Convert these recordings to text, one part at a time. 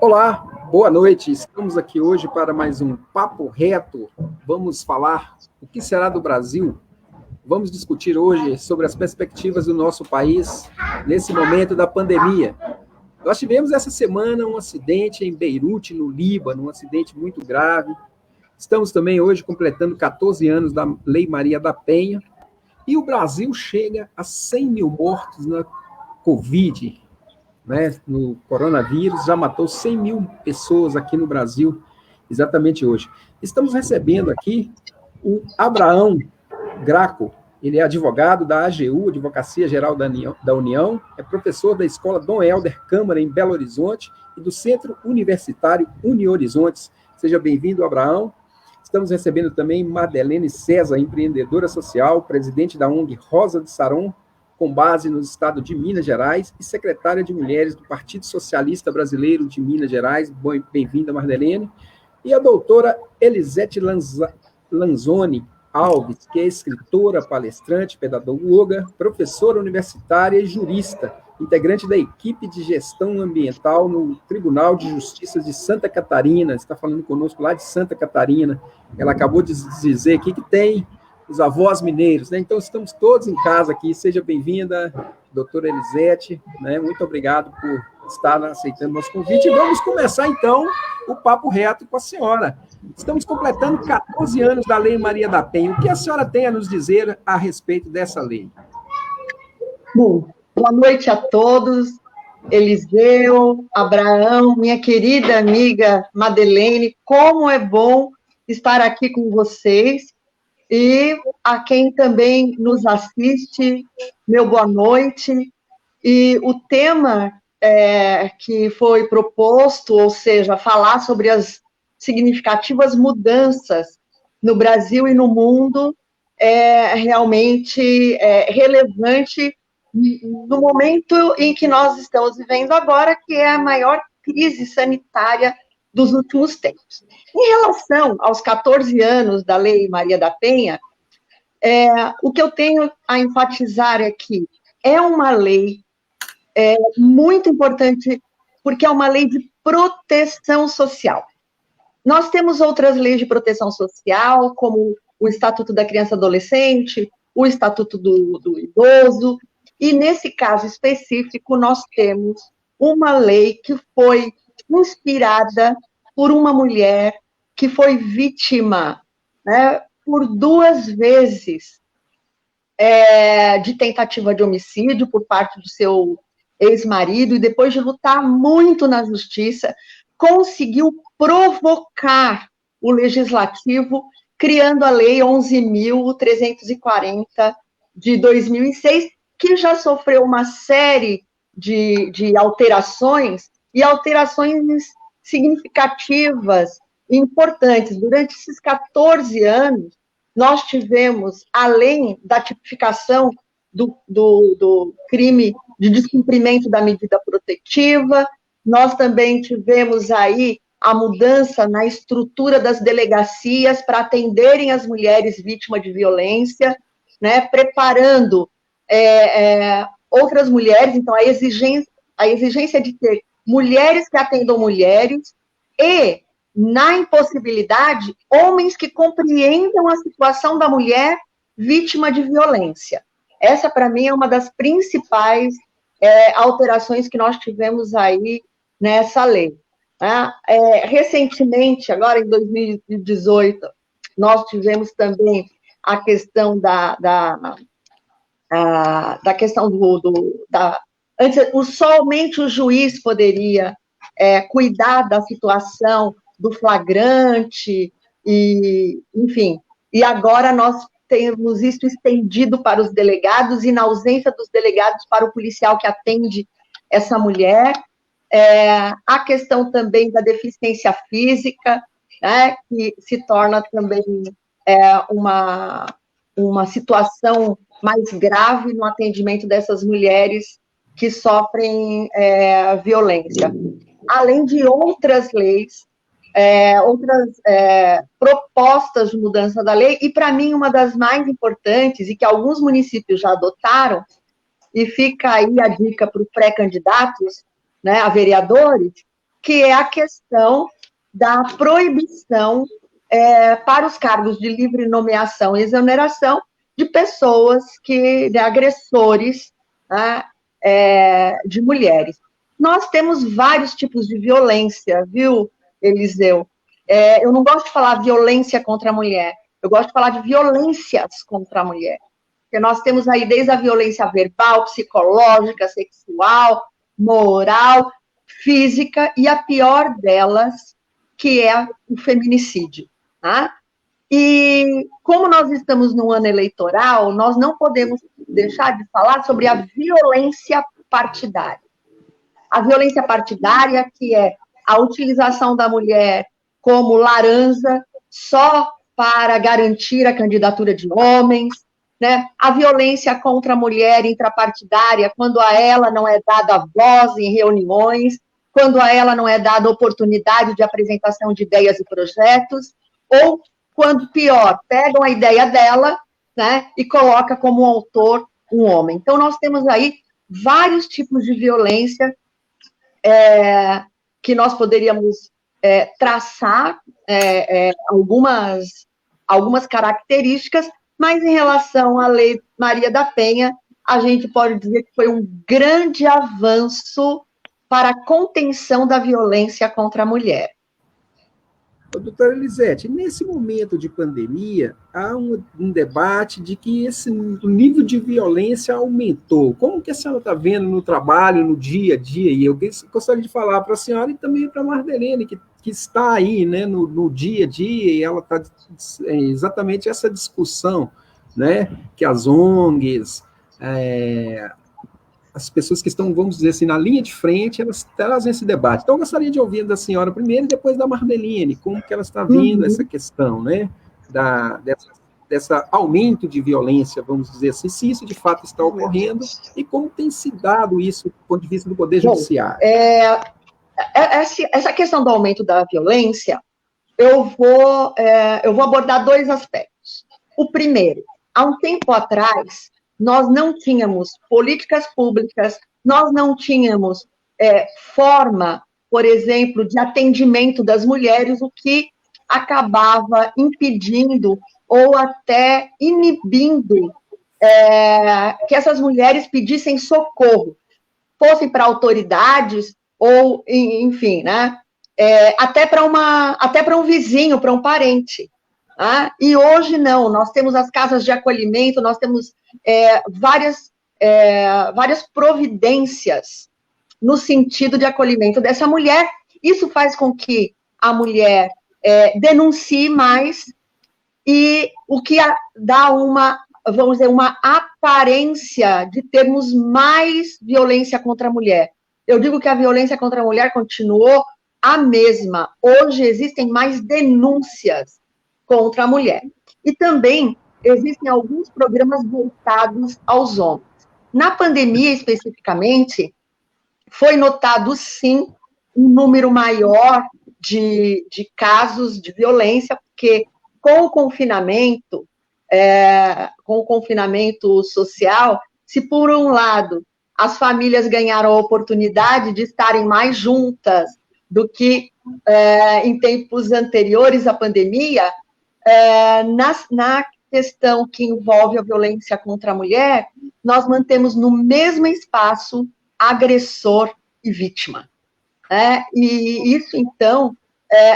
Olá, boa noite. Estamos aqui hoje para mais um Papo Reto. Vamos falar o que será do Brasil. Vamos discutir hoje sobre as perspectivas do nosso país nesse momento da pandemia. Nós tivemos essa semana um acidente em Beirute, no Líbano, um acidente muito grave. Estamos também hoje completando 14 anos da Lei Maria da Penha. E o Brasil chega a 100 mil mortos na Covid, né, no coronavírus, já matou 100 mil pessoas aqui no Brasil, exatamente hoje. Estamos recebendo aqui o Abraão Graco, ele é advogado da AGU, Advocacia Geral da União, é professor da Escola Dom Helder Câmara, em Belo Horizonte, e do Centro Universitário Unihorizontes. Seja bem-vindo, Abraão. Estamos recebendo também Madeleine César, empreendedora social, presidente da ONG Rosa de Saron, com base no estado de Minas Gerais, e secretária de Mulheres do Partido Socialista Brasileiro de Minas Gerais. Bem-vinda, Mardelene. E a doutora Elisete Lanzoni Alves, que é escritora, palestrante, pedagoga, professora universitária e jurista, integrante da equipe de gestão ambiental no Tribunal de Justiça de Santa Catarina. Está falando conosco lá de Santa Catarina. Ela acabou de dizer aqui que tem os avós mineiros, né? Então, estamos todos em casa aqui. Seja bem-vinda, doutora Elisete, né? Muito obrigado por estar aceitando nosso convite. E vamos começar, então, o papo reto com a senhora. Estamos completando 14 anos da Lei Maria da Penha. O que a senhora tem a nos dizer a respeito dessa lei? Bom, boa noite a todos. Eliseu, Abraão, minha querida amiga Madeleine, como é bom estar aqui com vocês. E a quem também nos assiste, meu boa noite. E o tema que foi proposto, ou seja, falar sobre as significativas mudanças no Brasil e no mundo, é realmente relevante no momento em que nós estamos vivendo agora, que é a maior crise sanitária dos últimos tempos. Em relação aos 14 anos da Lei Maria da Penha, o que eu tenho a enfatizar é que é uma lei muito importante, porque é uma lei de proteção social. Nós temos outras leis de proteção social, como o Estatuto da Criança e Adolescente, o Estatuto do Idoso, e nesse caso específico nós temos uma lei que foi inspirada por uma mulher que foi vítima, né, por 2 vezes de tentativa de homicídio por parte do seu ex-marido, e depois de lutar muito na justiça, conseguiu provocar o legislativo, criando a Lei 11.340 de 2006, que já sofreu uma série de alterações, e alterações significativas e importantes. Durante esses 14 anos, nós tivemos, além da tipificação do crime de descumprimento da medida protetiva, nós também tivemos aí a mudança na estrutura das delegacias para atenderem as mulheres vítimas de violência, né, preparando outras mulheres. Então, a exigência de ter mulheres que atendam mulheres e, na impossibilidade, homens que compreendam a situação da mulher vítima de violência. Essa, para mim, é uma das principais alterações que nós tivemos aí nessa lei. Recentemente, agora em 2018, nós tivemos também a questão da questão somente o juiz poderia cuidar da situação do flagrante, e, enfim, e agora nós temos isso estendido para os delegados, e na ausência dos delegados, para o policial que atende essa mulher. A questão também da deficiência física, né, que se torna também uma situação mais grave no atendimento dessas mulheres que sofrem violência. Além de outras leis, outras propostas de mudança da lei, e para mim uma das mais importantes, e que alguns municípios já adotaram, e fica aí a dica para os pré-candidatos, né, a vereadores, que é a questão da proibição para os cargos de livre nomeação e exoneração de pessoas de agressores, né, de mulheres. Nós temos vários tipos de violência, viu, Eliseu? Eu não gosto de falar violência contra a mulher, eu gosto de falar de violências contra a mulher. Porque nós temos aí desde a violência verbal, psicológica, sexual, moral, física, e a pior delas, que é o feminicídio. Tá? E como nós estamos num ano eleitoral, nós não podemos deixar de falar sobre a violência partidária. A violência partidária, que é a utilização da mulher como laranja só para garantir a candidatura de homens, né? A violência contra a mulher intrapartidária, quando a ela não é dada voz em reuniões, quando a ela não é dada oportunidade de apresentação de ideias e projetos, ou, quando pior, pegam a ideia dela, né, e coloca como autor um homem. Então, nós temos aí vários tipos de violência que nós poderíamos traçar algumas características, mas em relação à Lei Maria da Penha, a gente pode dizer que foi um grande avanço para a contenção da violência contra a mulher. Doutora Elisete, nesse momento de pandemia, há um debate de que o nível de violência aumentou. Como que a senhora está vendo no trabalho, no dia a dia? E eu gostaria de falar para a senhora e também para a Mardelene, que está aí, né, no dia a dia, e ela está exatamente essa discussão, né, que as ONGs, as pessoas que estão, vamos dizer assim, na linha de frente, elas trazem esse debate. Então, eu gostaria de ouvir da senhora primeiro e depois da Mardelene, como que ela está vendo essa questão, né, dessa aumento de violência, vamos dizer assim, se isso de fato está ocorrendo e como tem se dado isso do ponto de vista do Poder Judiciário. Essa questão do aumento da violência, eu vou abordar dois aspectos. O primeiro, há um tempo atrás, nós não tínhamos políticas públicas, nós não tínhamos forma, por exemplo, de atendimento das mulheres, o que acabava impedindo ou até inibindo que essas mulheres pedissem socorro, fossem para autoridades ou, enfim, né, até para um vizinho, para um parente. E hoje não, nós temos as casas de acolhimento, nós temos várias providências no sentido de acolhimento dessa mulher. Isso faz com que a mulher denuncie mais e o que dá vamos dizer, uma aparência de termos mais violência contra a mulher. Eu digo que a violência contra a mulher continuou a mesma. Hoje existem mais denúncias contra a mulher. E também existem alguns programas voltados aos homens. Na pandemia, especificamente, foi notado, sim, um número maior de casos de violência, porque com o confinamento social, se por um lado as famílias ganharam a oportunidade de estarem mais juntas do que em tempos anteriores à pandemia, na questão que envolve a violência contra a mulher, nós mantemos no mesmo espaço agressor e vítima. E isso, então,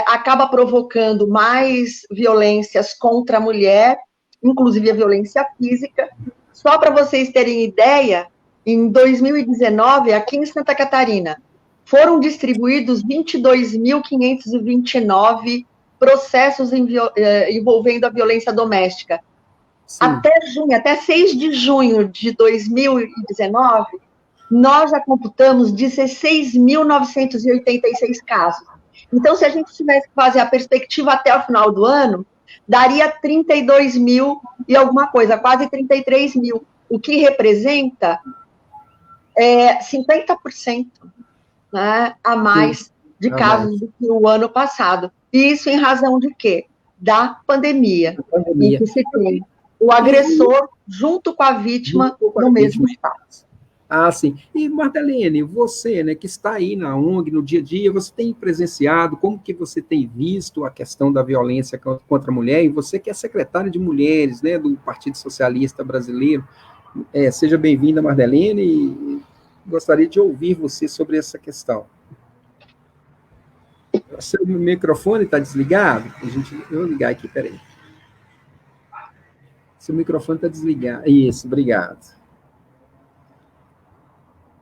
acaba provocando mais violências contra a mulher, inclusive a violência física. Só para vocês terem ideia, em 2019, aqui em Santa Catarina, foram distribuídos 22.529 processos envolvendo a violência doméstica. Sim. Até 6 de junho de 2019, nós já computamos 16.986 casos. Então, se a gente tivesse que fazer a perspectiva até o final do ano, daria 32 mil e alguma coisa, quase 33 mil, o que representa 50%, né, a mais de casos do que o ano passado. E isso em razão de quê? Da pandemia. Em que se tem o agressor junto com a vítima no mesmo espaço. Ah, sim. E, Martelene, você, né, que está aí na ONG, no dia a dia, você tem presenciado, como que você tem visto a questão da violência contra a mulher, e você que é secretária de mulheres, né, do Partido Socialista Brasileiro, seja bem-vinda, Martelene, e gostaria de ouvir você sobre essa questão. Seu microfone está desligado? Eu vou ligar aqui, peraí. Seu microfone está desligado. Isso, obrigado.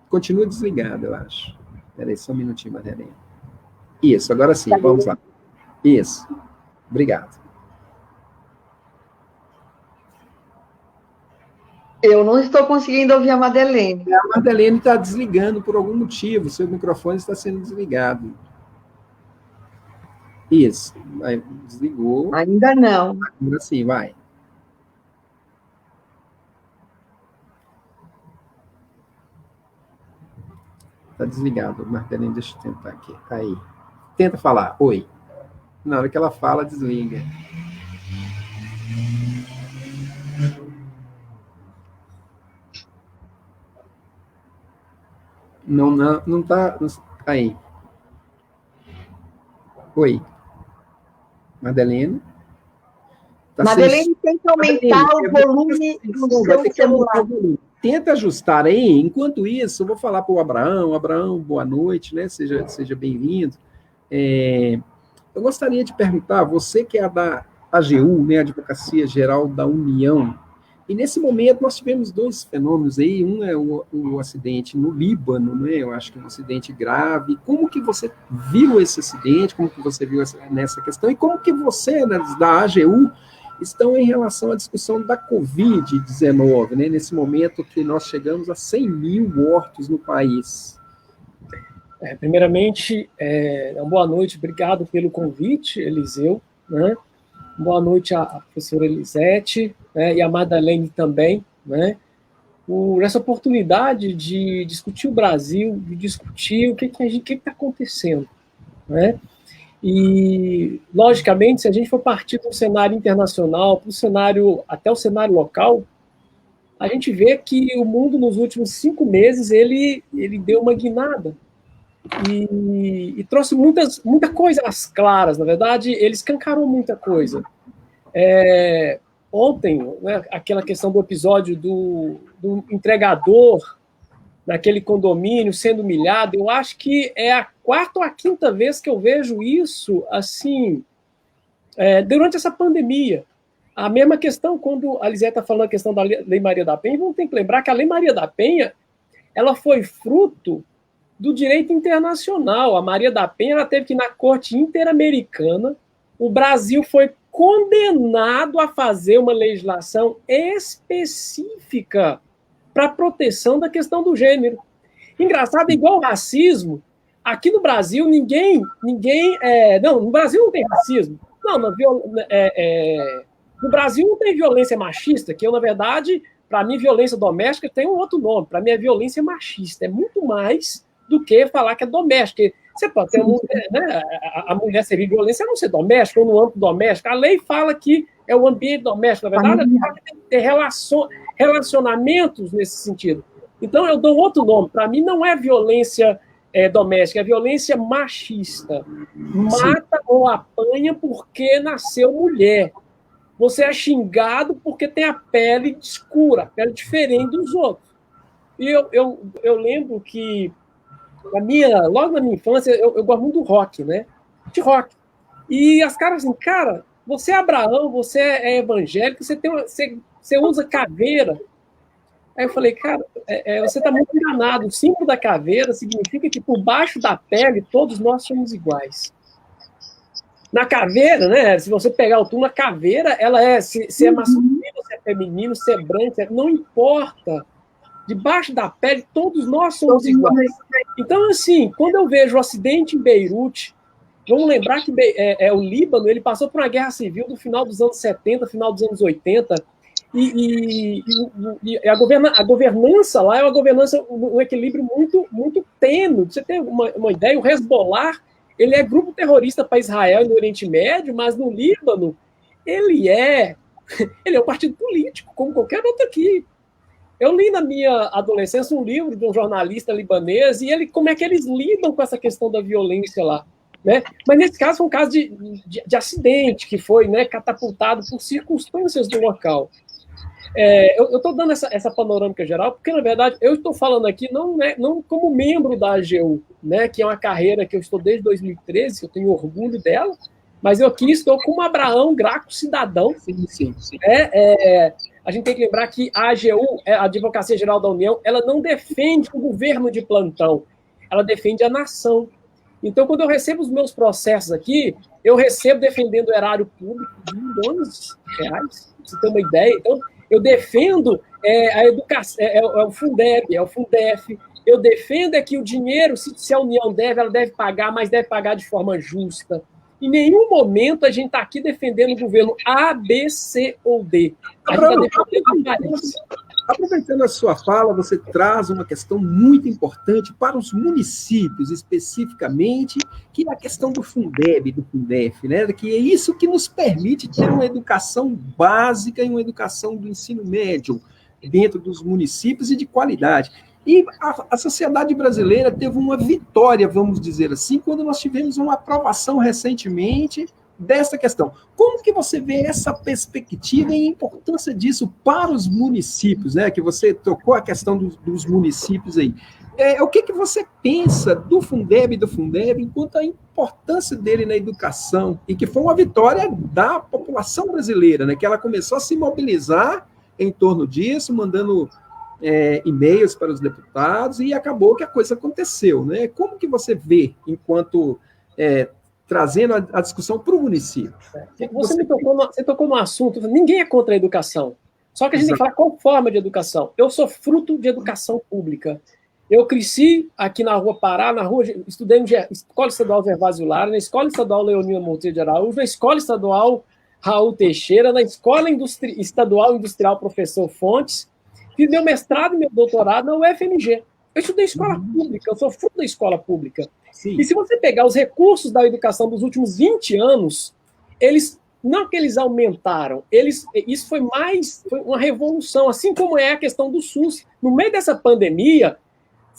Continua desligado, eu acho. Peraí, só um minutinho, Martelene. Isso, agora sim, vamos lá. Isso, obrigado. Eu não estou conseguindo ouvir a Madeleine. A Martelene está desligando por algum motivo, seu microfone está sendo desligado. Isso, aí, desligou. Ainda não. Agora sim, vai. Está desligado, Martelene, deixa eu tentar aqui. Aí, tenta falar, oi. Na hora que ela fala, desliga. Não tá. Aí. Oi. Madeleine. Tá Madeleine, tem que aumentar o volume do seu celular. Tenta ajustar aí. Enquanto isso, eu vou falar para o Abraão. Abraão, boa noite, né? Seja bem-vindo. Eu gostaria de perguntar, você que é da AGU, né, Advocacia Geral da União, e nesse momento nós tivemos dois fenômenos aí, um é o acidente no Líbano, né, eu acho que é um acidente grave. Como que você viu esse acidente, como que você viu nessa questão, e como que você, né, da AGU, estão em relação à discussão da Covid-19, né, nesse momento que nós chegamos a 100 mil mortos no país? Primeiramente, uma boa noite, obrigado pelo convite, Eliseu, né? Boa noite à professora Elisete, né? E à Madeleine também, né? Por essa oportunidade de discutir o Brasil, de discutir o que está acontecendo, né? E, logicamente, se a gente for partir do cenário internacional para o cenário, até o cenário local, a gente vê que o mundo, nos últimos 5 meses, ele deu uma guinada, e trouxe muita coisa às claras. Na verdade, ele escancarou muita coisa. Ontem, né, aquela questão do episódio do entregador naquele condomínio sendo humilhado, eu acho que é a 4ª ou a 5ª vez que eu vejo isso assim, durante essa pandemia. A mesma questão, quando a Lisete está falando a questão da Lei Maria da Penha, vamos ter que lembrar que a Lei Maria da Penha ela foi fruto do direito internacional. A Maria da Penha ela teve que ir na Corte Interamericana. O Brasil foi condenado a fazer uma legislação específica para a proteção da questão do gênero. Engraçado, igual o racismo, aqui no Brasil ninguém não, no Brasil não tem racismo. Não, no Brasil não tem violência machista, que eu, na verdade, para mim, violência doméstica tem um outro nome. Para mim, é violência machista. É muito mais do que falar que é doméstica. Você pode ter né, a mulher servir de violência não ser doméstica ou no âmbito doméstico. A lei fala que é o ambiente doméstico. Na verdade, ela fala que tem que ter relacionamentos nesse sentido. Então, eu dou outro nome. Para mim, não é violência doméstica, é violência machista. Mata ou apanha porque nasceu mulher. Você é xingado porque tem a pele escura, a pele diferente dos outros. E eu lembro que logo na minha infância, eu gosto muito do rock, né? De rock. E as caras assim, cara, você é Abraão, você é evangélico, você usa caveira. Aí eu falei, cara, você está muito enganado. O símbolo da caveira significa que por baixo da pele todos nós somos iguais. Na caveira, né? Se você pegar o túmulo, a caveira, ela se é masculino, se é feminino, se é branco, não importa. Debaixo da pele, todos nós somos iguais. Então, assim, quando eu vejo o acidente em Beirute, vamos lembrar que o Líbano ele passou por uma guerra civil do final dos anos 70, final dos anos 80, e a governança lá é uma governança, um equilíbrio muito, muito tênue. Você tem uma ideia, o Hezbollah, ele é grupo terrorista para Israel e no Oriente Médio, mas no Líbano ele é um partido político, como qualquer outro aqui. Eu li na minha adolescência um livro de um jornalista libanês e como é que eles lidam com essa questão da violência lá, né? Mas nesse caso foi um caso de acidente que foi, né, catapultado por circunstâncias do local. Eu estou dando essa panorâmica geral porque, na verdade, eu estou falando aqui não como membro da AGU, né, que é uma carreira que eu estou desde 2013, eu tenho orgulho dela, mas eu aqui estou como Abraão Graco Cidadão. Sim. A gente tem que lembrar que a AGU, a Advocacia Geral da União, ela não defende o governo de plantão, ela defende a nação. Então, quando eu recebo os meus processos aqui, eu recebo defendendo o erário público de milhões de reais, pra você ter uma ideia. Então, eu defendo a educação, o Fundeb, o Fundef, eu defendo que o dinheiro, se a União deve, ela deve pagar, mas deve pagar de forma justa. Em nenhum momento a gente está aqui defendendo o governo A, B, C ou D. A gente está defendendo a país. Aproveitando a sua fala, você traz uma questão muito importante para os municípios, especificamente, que é a questão do Fundeb e do Fundef, né? Que é isso que nos permite ter uma educação básica e uma educação do ensino médio dentro dos municípios e de qualidade. E a sociedade brasileira teve uma vitória, vamos dizer assim, quando nós tivemos uma aprovação recentemente dessa questão. Como que você vê essa perspectiva e a importância disso para os municípios, né? Que você tocou a questão dos municípios aí. O que você pensa do Fundeb e do Fundeb enquanto a importância dele na educação, e que foi uma vitória da população brasileira, né? Que ela começou a se mobilizar em torno disso, mandando e-mails para os deputados, e acabou que a coisa aconteceu, né? Como que você vê, enquanto trazendo a discussão para o município? Você tocou no assunto, ninguém é contra a educação, só que a gente tem que falar qual forma de educação. Eu sou fruto de educação pública. Eu cresci aqui na Rua Pará, estudei na Escola Estadual Gervásio Lara, na Escola Estadual Leonina Monteiro de Araújo, na Escola Estadual Raul Teixeira, na Escola Estadual Industrial Professor Fontes. Fiz meu mestrado e meu doutorado na UFMG. Eu estudei escola pública, eu sou fruto da escola pública. Sim. E se você pegar os recursos da educação dos últimos 20 anos, não que eles aumentaram, isso foi uma revolução, assim como é a questão do SUS. No meio dessa pandemia,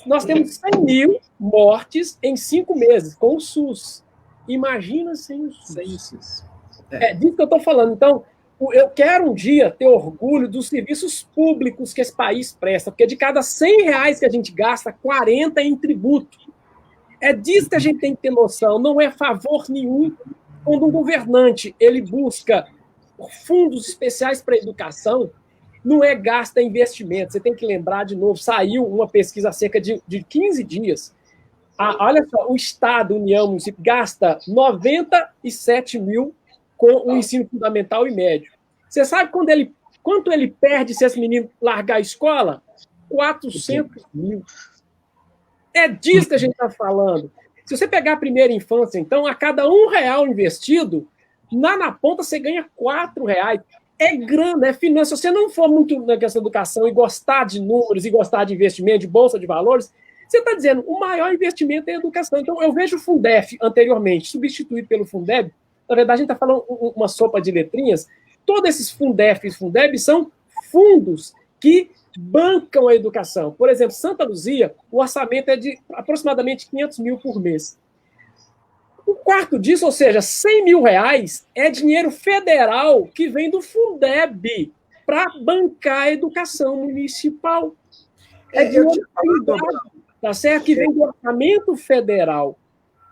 nós temos 100 mil mortes em 5 meses com o SUS. Imagina sem o SUS. Sem o SUS. É disso que eu estou falando. Então, eu quero um dia ter orgulho dos serviços públicos que esse país presta, porque de cada R$100 que a gente gasta, 40 é em tributo. É disso que a gente tem que ter noção, não é favor nenhum. Quando um governante ele busca fundos especiais para a educação, não é gasto, é investimento. Você tem que lembrar de novo, saiu uma pesquisa há cerca de 15 dias. Olha só, o Estado, União, município, gasta 97 mil com o ensino fundamental e médio. Você sabe quanto ele perde se esse menino largar a escola? 400 mil. É disso que a gente está falando. Se você pegar a primeira infância, então, a cada R$1 investido, na ponta você ganha R$4. É grana, é finança. Se você não for muito na questão da educação e gostar de números, e gostar de investimento, de bolsa de valores, você está dizendo o maior investimento é a educação. Então, eu vejo o Fundef anteriormente substituído pelo Fundeb. Na verdade, a gente está falando uma sopa de letrinhas. Todos esses Fundef e Fundeb são fundos que bancam a educação. Por exemplo, Santa Luzia, o orçamento é de aproximadamente 500 mil por mês. Um quarto disso, ou seja, 100 mil reais, é dinheiro federal que vem do Fundeb para bancar a educação municipal. É dinheiro privado, tá certo? Que vem do orçamento federal.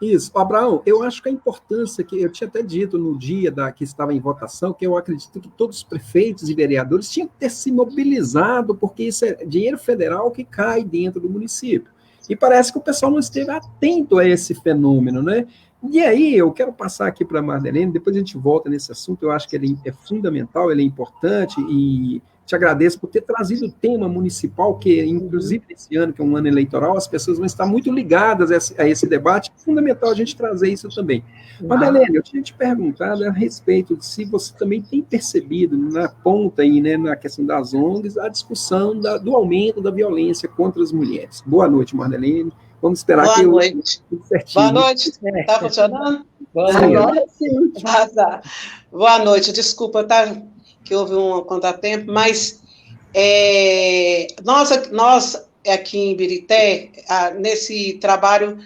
Isso. Abraão, eu acho que a importância, que eu tinha até dito no dia que estava em votação, que eu acredito que todos os prefeitos e vereadores tinham que ter se mobilizado, porque isso é dinheiro federal que cai dentro do município. E parece que o pessoal não esteve atento a esse fenômeno, né? E aí, eu quero passar aqui para a Mardelene, depois a gente volta nesse assunto, eu acho que ele é fundamental, ele é importante, e te agradeço por ter trazido o tema municipal, que inclusive nesse ano, que é um ano eleitoral, as pessoas vão estar muito ligadas a esse debate, é fundamental a gente trazer isso também. Mardelene, eu tinha te perguntado a respeito de se você também tem percebido na ponta aí, né, na questão das ONGs, a discussão do aumento da violência contra as mulheres. Boa noite, Mardelene. Vamos esperar Boa noite. Tudo certinho. Boa noite. Está funcionando? Agora sim. Boa noite. Desculpa, tá? Que houve um contratempo, mas Nós aqui em Ibirité, nesse trabalho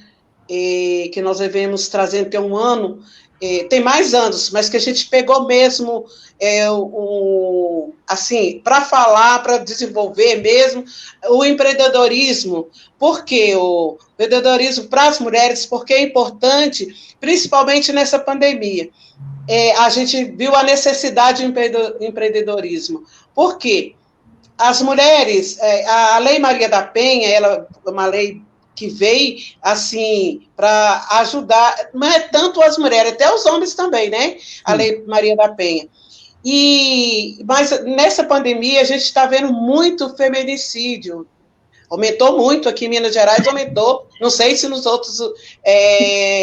que nós devemos trazendo tem um ano, tem mais anos, mas que a gente pegou mesmo, assim, para falar, para desenvolver mesmo o empreendedorismo. Por que o empreendedorismo para as mulheres? Porque é importante, principalmente nessa pandemia. A gente viu a necessidade do empreendedorismo. Por quê? As mulheres, a Lei Maria da Penha, ela é uma lei que veio, assim, para ajudar, não é tanto as mulheres, até os homens também, né? A Lei Maria da Penha. Mas nessa pandemia, a gente está vendo muito feminicídio. Aumentou muito, aqui em Minas Gerais aumentou, não sei se nos outros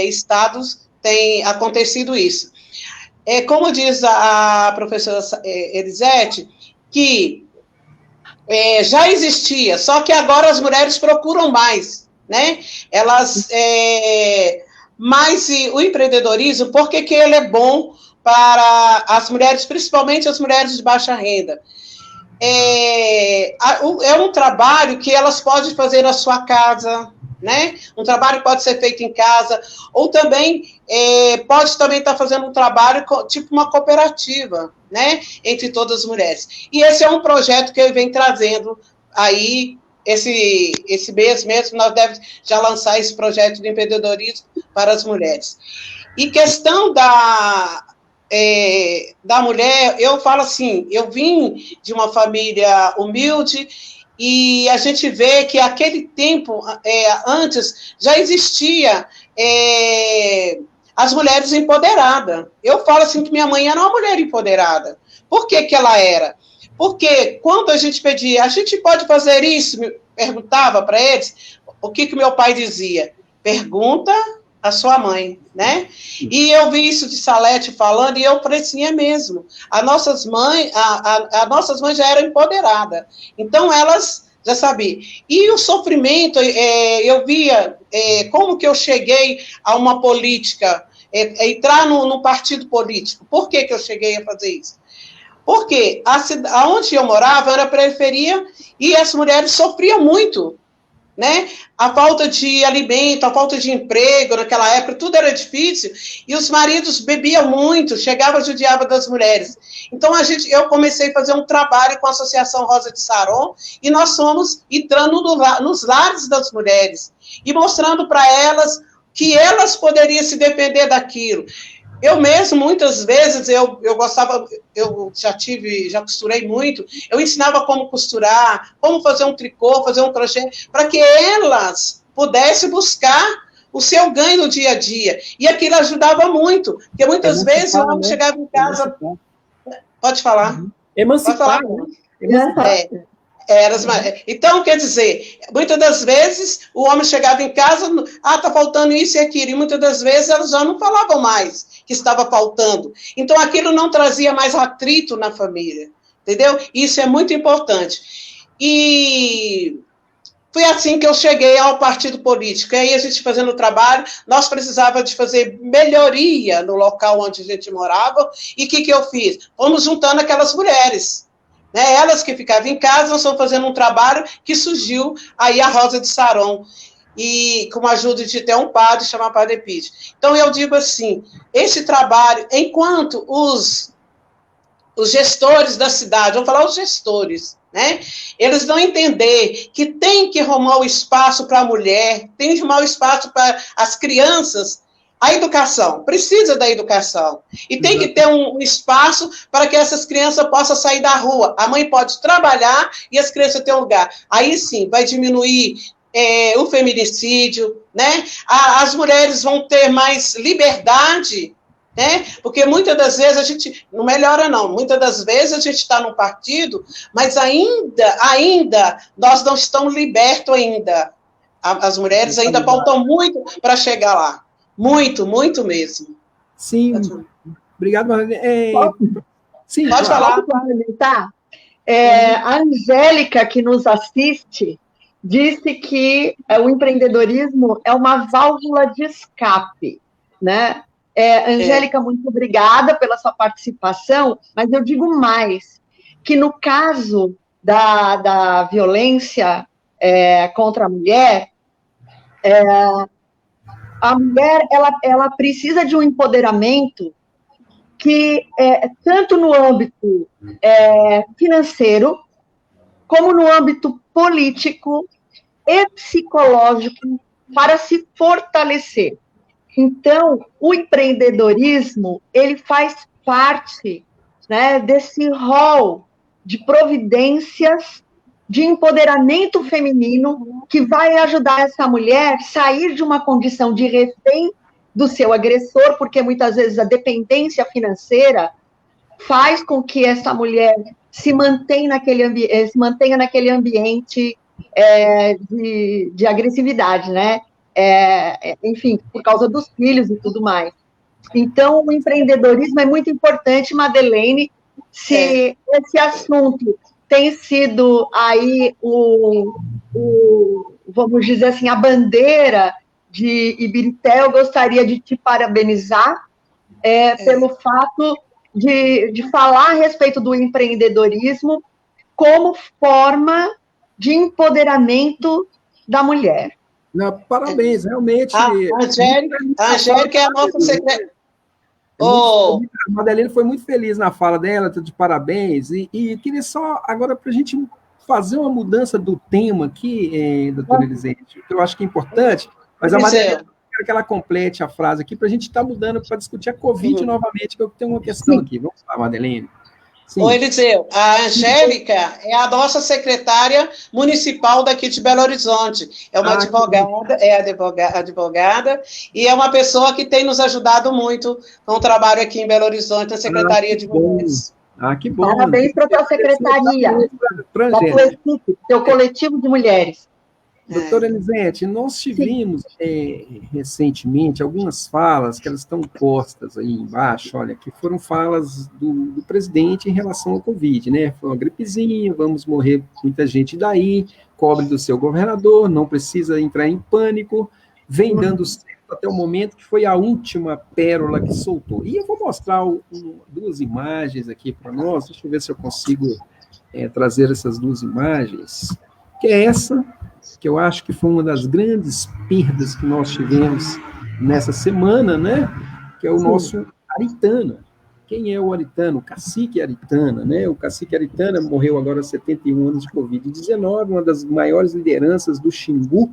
estados tem acontecido isso. Como diz a professora Elisete, que já existia, só que agora as mulheres procuram mais, né? Mas o empreendedorismo, por que ele é bom para as mulheres, principalmente as mulheres de baixa renda? É um trabalho que elas podem fazer na sua casa, né? Um trabalho que pode ser feito em casa, ou também pode também estar fazendo um trabalho tipo uma cooperativa, né? Entre todas as mulheres. E esse é um projeto que eu venho trazendo aí, esse mês mesmo, nós devemos já lançar esse projeto de empreendedorismo para as mulheres. E questão da mulher, eu falo assim, eu vim de uma família humilde, e a gente vê que aquele tempo, antes, já existia as mulheres empoderadas. Eu falo assim que minha mãe era uma mulher empoderada. Por que ela era? Porque quando a gente pedia, a gente pode fazer isso? Perguntava para eles, o que meu pai dizia? Pergunta a sua mãe, né? E eu vi isso de Salete falando, e eu falei assim, é mesmo. As nossas mães já eram empoderadas. Então, elas já sabiam. E o sofrimento, eu via como que eu cheguei a uma política, entrar no partido político. Por que eu cheguei a fazer isso? Porque onde eu morava era periferia e as mulheres sofriam muito, né? A falta de alimento, a falta de emprego naquela época, tudo era difícil, e os maridos bebiam muito, chegavam e judiavam das mulheres. Então, eu comecei a fazer um trabalho com a Associação Rosa de Saron, e nós fomos entrando nos lares das mulheres, e mostrando para elas que elas poderiam se defender daquilo. Eu mesmo, muitas vezes, eu gostava, eu já costurei muito, eu ensinava como costurar, como fazer um tricô, fazer um crochê, para que elas pudessem buscar o seu ganho no dia a dia. E aquilo ajudava muito, porque muitas vezes o homem chegava em casa... Pode falar. Emancipar, né? Então, quer dizer, muitas das vezes o homem chegava em casa, está faltando isso e aquilo, e muitas das vezes elas já não falavam mais que estava faltando. Então, aquilo não trazia mais atrito na família, entendeu? Isso é muito importante. E foi assim que eu cheguei ao partido político. E aí, a gente fazendo o trabalho, nós precisávamos de fazer melhoria no local onde a gente morava, e o que eu fiz? Fomos juntando aquelas mulheres, né? Elas que ficavam em casa, nós estamos fazendo um trabalho que surgiu aí a Rosa de Saron, e com a ajuda de ter um padre, chamado Padre Epídio. Então, eu digo assim, esse trabalho, enquanto os gestores da cidade, vamos falar os gestores, né? Eles vão entender que tem que arrumar o espaço para a mulher, tem que arrumar o espaço para as crianças. A educação, precisa da educação. E tem que ter um espaço para que essas crianças possam sair da rua. A mãe pode trabalhar e as crianças têm um lugar. Aí sim, vai diminuir o feminicídio, né? As mulheres vão ter mais liberdade, né? Porque muitas das vezes a gente não melhora, não. Muitas das vezes a gente está num partido, mas ainda nós não estamos libertos ainda. As mulheres ainda faltam muito para chegar lá. Muito, muito mesmo. Sim. Obrigado, Marlene. Sim, pode falar. Tá? A Angélica, que nos assiste, disse que o empreendedorismo é uma válvula de escape, né? Angélica, muito obrigada pela sua participação, mas eu digo mais, que no caso da violência contra a mulher, a mulher ela precisa de um empoderamento que, tanto no âmbito financeiro, como no âmbito político e psicológico, para se fortalecer. Então, o empreendedorismo, ele faz parte, né, desse rol de providências de empoderamento feminino que vai ajudar essa mulher a sair de uma condição de refém do seu agressor, porque muitas vezes a dependência financeira faz com que essa mulher se mantenha naquele ambiente de agressividade, né? Enfim, por causa dos filhos e tudo mais. Então, o empreendedorismo é muito importante, Madeleine. Se esse assunto tem sido aí vamos dizer assim, a bandeira de Ibirité, eu gostaria de te parabenizar pelo fato de falar a respeito do empreendedorismo como forma de empoderamento da mulher. Não, parabéns, realmente. A Angélica é a nossa secretária. A Madeleine foi muito feliz na fala dela, de parabéns, e queria só, agora, para a gente fazer uma mudança do tema aqui, doutora Elisete, que eu acho que é importante, mas a Madeleine, eu quero que ela complete a frase aqui, para a gente estar mudando para discutir a Covid novamente, que eu tenho uma questão aqui. Vamos lá, Madeleine. Sim. Oi, Eliseu. A Angélica é a nossa secretária municipal daqui de Belo Horizonte. É uma advogada, e é uma pessoa que tem nos ajudado muito com o trabalho aqui em Belo Horizonte, na Secretaria de Mulheres. Que bom. Parabéns para a tua secretaria, da tua equipe, teu coletivo de mulheres. Doutora Elisete, nós tivemos recentemente algumas falas que elas estão postas aí embaixo, olha, que foram falas do presidente em relação ao Covid, né? Foi uma gripezinha, vamos morrer muita gente daí, cobre do seu governador, não precisa entrar em pânico, vem dando certo até o momento que foi a última pérola que soltou. E eu vou mostrar duas imagens aqui para nós, deixa eu ver se eu consigo trazer essas duas imagens, que é essa, que eu acho que foi uma das grandes perdas que nós tivemos nessa semana, né? Que é o nosso Aritana. Quem é o Aritana? O cacique Aritana, né? O cacique Aritana morreu agora aos 71 anos de Covid-19, uma das maiores lideranças do Xingu,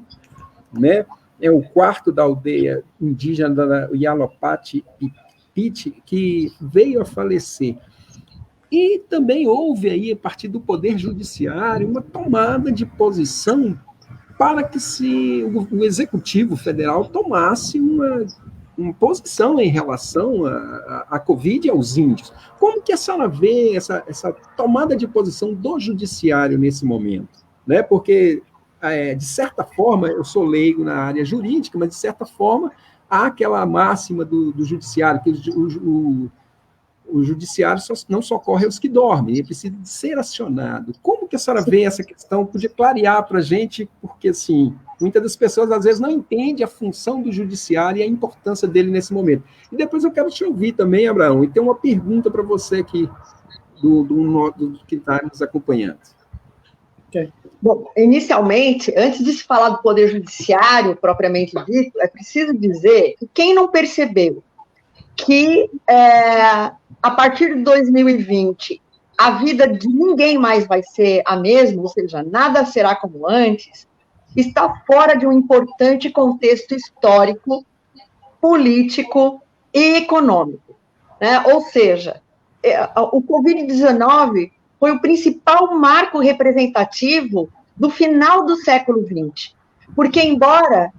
né? É o quarto da aldeia indígena da Yalopati Piti, que veio a falecer. E também houve aí, a partir do Poder Judiciário, uma tomada de posição para que o Executivo Federal tomasse uma posição em relação à Covid e aos índios. Como que a senhora vê essa tomada de posição do Judiciário nesse momento? Né? Porque, de certa forma, eu sou leigo na área jurídica, mas, de certa forma, há aquela máxima do Judiciário, que o Judiciário não socorre aos que dormem, ele precisa de ser acionado. Como que a senhora vê essa questão? Podia clarear para a gente, porque, assim, muitas das pessoas, às vezes, não entendem a função do Judiciário e a importância dele nesse momento. E depois eu quero te ouvir também, Abraão, e tem uma pergunta para você aqui, do que está nos acompanhando. Okay. Bom, inicialmente, antes de se falar do Poder Judiciário, propriamente dito, é preciso dizer que quem não percebeu que, a partir de 2020, a vida de ninguém mais vai ser a mesma, ou seja, nada será como antes, está fora de um importante contexto histórico, político e econômico, né? Ou seja, o Covid-19 foi o principal marco representativo do final do século XX, porque embora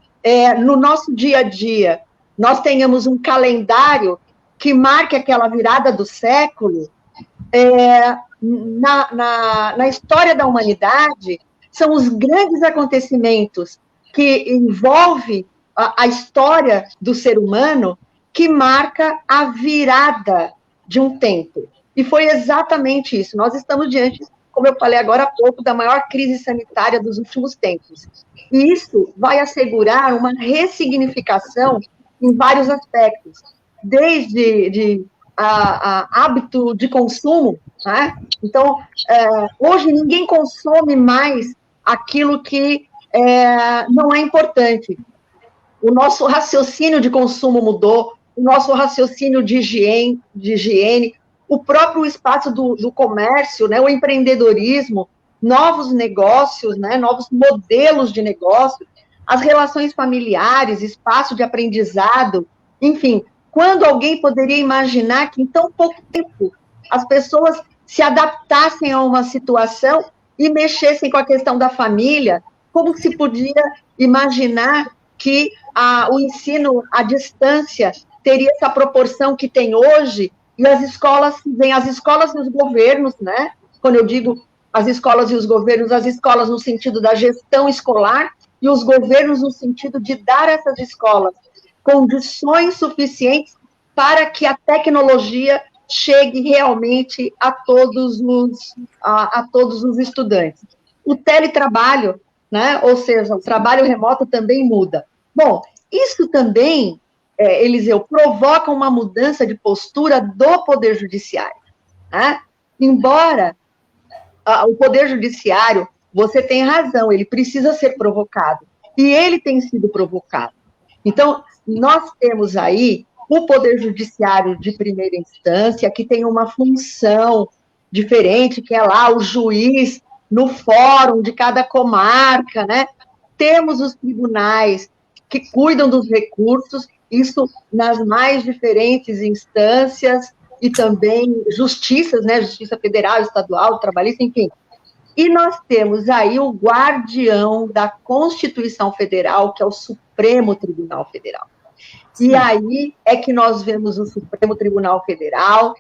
no nosso dia a dia nós tenhamos um calendário que marque aquela virada do século, na história da humanidade, são os grandes acontecimentos que envolvem a história do ser humano que marca a virada de um tempo. E foi exatamente isso. Nós estamos diante, como eu falei agora há pouco, da maior crise sanitária dos últimos tempos. E isso vai assegurar uma ressignificação em vários aspectos, desde hábito de consumo, né? Então, hoje ninguém consome mais aquilo que não é importante. O nosso raciocínio de consumo mudou, o nosso raciocínio de higiene, o próprio espaço do comércio, né, o empreendedorismo, novos negócios, né, novos modelos de negócio, as relações familiares, espaço de aprendizado, enfim, quando alguém poderia imaginar que em tão pouco tempo as pessoas se adaptassem a uma situação e mexessem com a questão da família, como se podia imaginar que o ensino à distância teria essa proporção que tem hoje, e as escolas e os governos, né? Quando eu digo as escolas e os governos, as escolas no sentido da gestão escolar e os governos no sentido de dar a essas escolas condições suficientes para que a tecnologia chegue realmente a todos os estudantes. O teletrabalho, né? Ou seja, o trabalho remoto também muda. Bom, isso também, Eliseu, provoca uma mudança de postura do Poder Judiciário, né? Embora o Poder Judiciário, você tem razão, ele precisa ser provocado, e ele tem sido provocado. Então, nós temos aí o Poder Judiciário de primeira instância, que tem uma função diferente, que é lá o juiz no fórum de cada comarca, né? Temos os tribunais que cuidam dos recursos, isso nas mais diferentes instâncias, e também justiças, né? Justiça federal, estadual, trabalhista, enfim. E nós temos aí o guardião da Constituição Federal, que é o Supremo Tribunal Federal. E aí é que nós vemos o Supremo Tribunal Federal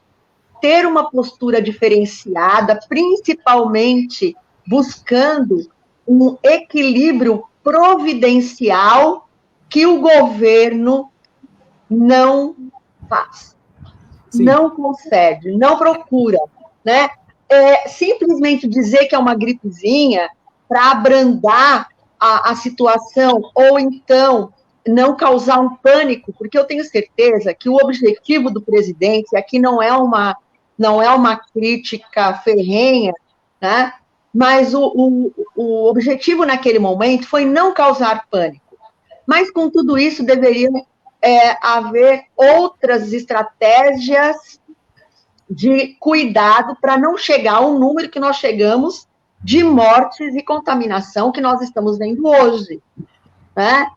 ter uma postura diferenciada, principalmente buscando um equilíbrio providencial que o governo não faz, Sim. Não concede, não procura, né? Simplesmente dizer que é uma gripezinha para abrandar a situação, ou então não causar um pânico, porque eu tenho certeza que o objetivo do presidente, aqui não é uma crítica ferrenha, né? Mas o objetivo naquele momento foi não causar pânico. Mas com tudo isso deveria haver outras estratégias de cuidado para não chegar ao número que nós chegamos de mortes e contaminação que nós estamos vendo hoje, né?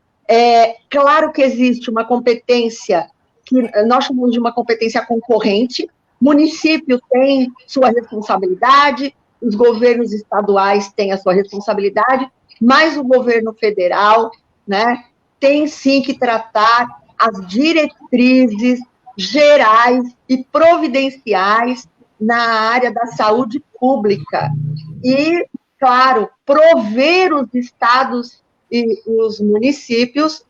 Claro que existe uma competência que nós chamamos de uma competência concorrente, município tem sua responsabilidade, os governos estaduais têm a sua responsabilidade, mas o governo federal, né, tem sim que tratar as diretrizes gerais e providenciais na área da saúde pública. E, claro, prover os estados e os municípios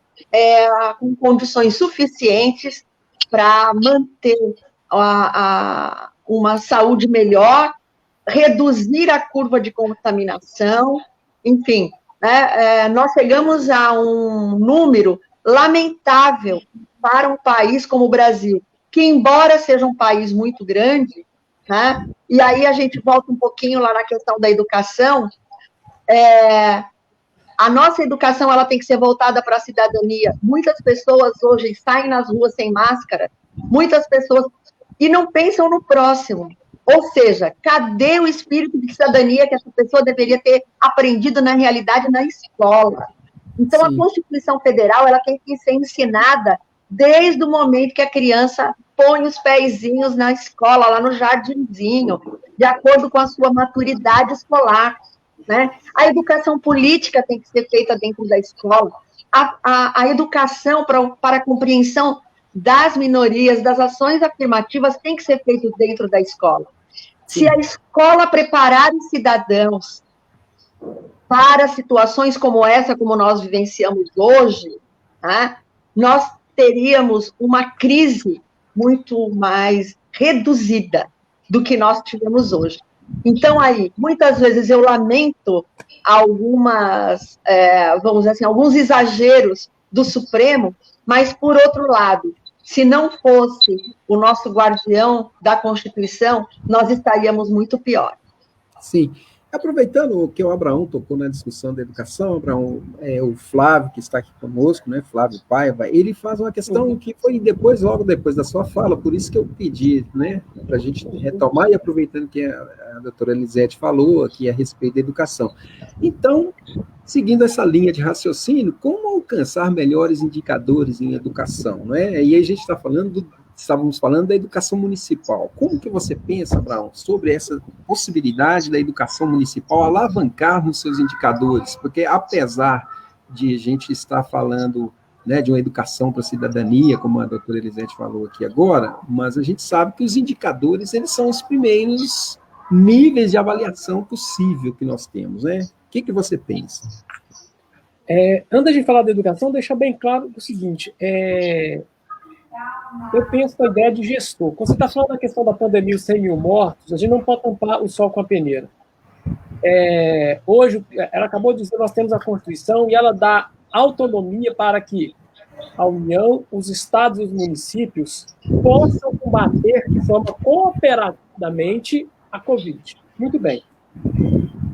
com condições suficientes para manter uma saúde melhor, reduzir a curva de contaminação, enfim, né, nós chegamos a um número lamentável para um país como o Brasil, que embora seja um país muito grande, né, e aí a gente volta um pouquinho lá na questão da educação, a nossa educação ela tem que ser voltada para a cidadania. Muitas pessoas hoje saem nas ruas sem máscara, muitas pessoas, e não pensam no próximo. Ou seja, cadê o espírito de cidadania que essa pessoa deveria ter aprendido na realidade na escola? Então, Sim. A Constituição Federal ela tem que ser ensinada desde o momento que a criança põe os pezinhos na escola, lá no jardinzinho, de acordo com a sua maturidade escolar, né? A educação política tem que ser feita dentro da escola, a educação para a compreensão das minorias, das ações afirmativas, tem que ser feito dentro da escola. Sim. Se a escola preparar os cidadãos para situações como essa, como nós vivenciamos hoje, tá? Nós teríamos uma crise muito mais reduzida do que nós tivemos hoje. Então, aí, muitas vezes eu lamento vamos dizer assim, alguns exageros do Supremo, mas, por outro lado, Se não fosse o nosso guardião da Constituição, nós estaríamos muito pior. Sim. Aproveitando que o Abraão tocou na discussão da educação, Abraão, o Flávio, que está aqui conosco, né, Flávio Paiva, ele faz uma questão que foi logo depois da sua fala, por isso que eu pedi, né, para a gente retomar, e aproveitando que a doutora Elisete falou aqui a respeito da educação. Então, seguindo essa linha de raciocínio, como alcançar melhores indicadores em educação, né? E aí a gente estávamos falando da educação municipal. Como que você pensa, Abraão, sobre essa possibilidade da educação municipal alavancar nos seus indicadores? Porque apesar de a gente estar falando, né, de uma educação para a cidadania, como a doutora Elisete falou aqui agora, mas a gente sabe que os indicadores, eles são os primeiros níveis de avaliação possível que nós temos, né? O que você pensa? Antes de falar da educação, deixar bem claro o seguinte, eu penso na ideia de gestor. Quando você está falando da questão da pandemia, os 100 mil mortos, a gente não pode tampar o sol com a peneira. Hoje, ela acabou de dizer, nós temos a Constituição e ela dá autonomia para que a União, os estados e os municípios possam combater de forma cooperadamente a Covid. Muito bem.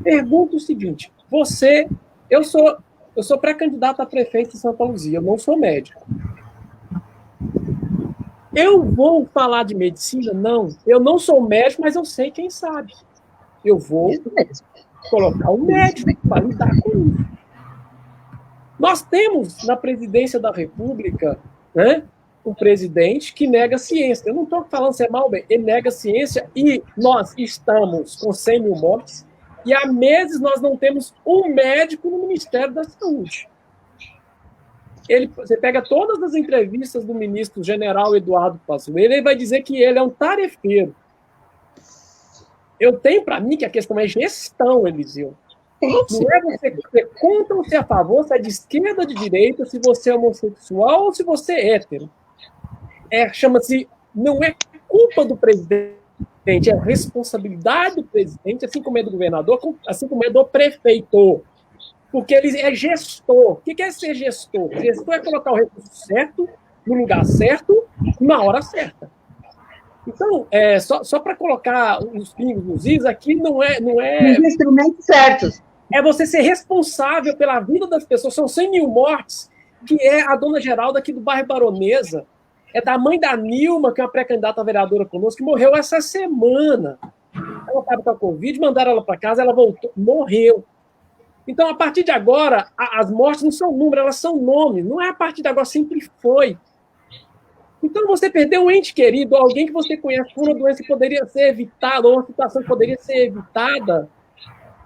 Pergunto o seguinte, eu sou pré-candidato a prefeito de Santa Luzia, eu não sou médico. Eu vou falar de medicina? Não. Eu não sou médico, mas eu sei quem sabe. Eu vou colocar um médico para lidar com isso. Nós temos na presidência da República, né, um presidente que nega a ciência. Eu não estou falando se é mal, bem. Ele nega a ciência e nós estamos com 100 mil mortes e há meses nós não temos um médico no Ministério da Saúde. Você pega todas as entrevistas do ministro general Eduardo Pazuello, ele vai dizer que ele é um tarefeiro. Eu tenho para mim que a questão é gestão, Eliseu. Não é você ser contra ou ser a favor, se é de esquerda ou de direita, se você é homossexual ou se você é hétero. Chama-se, não é culpa do presidente, é responsabilidade do presidente, assim como é do governador, assim como é do prefeito. Porque ele é gestor. O que é ser gestor? Gestor é colocar o recurso certo, no lugar certo, na hora certa. Então, só para colocar os pingos nos is, aqui não é... Os instrumentos certos. É você ser responsável pela vida das pessoas. São 100 mil mortes, que é a dona Geralda aqui do bairro Baronesa. É da mãe da Nilma, que é uma pré-candidata a vereadora conosco, que morreu essa semana. Ela estava com a Covid, mandaram ela para casa, ela voltou, morreu. Então, a partir de agora, as mortes não são números, elas são nomes. Não é a partir de agora, sempre foi. Então, você perdeu um ente querido, alguém que você conhece por uma doença que poderia ser evitada, ou uma situação que poderia ser evitada.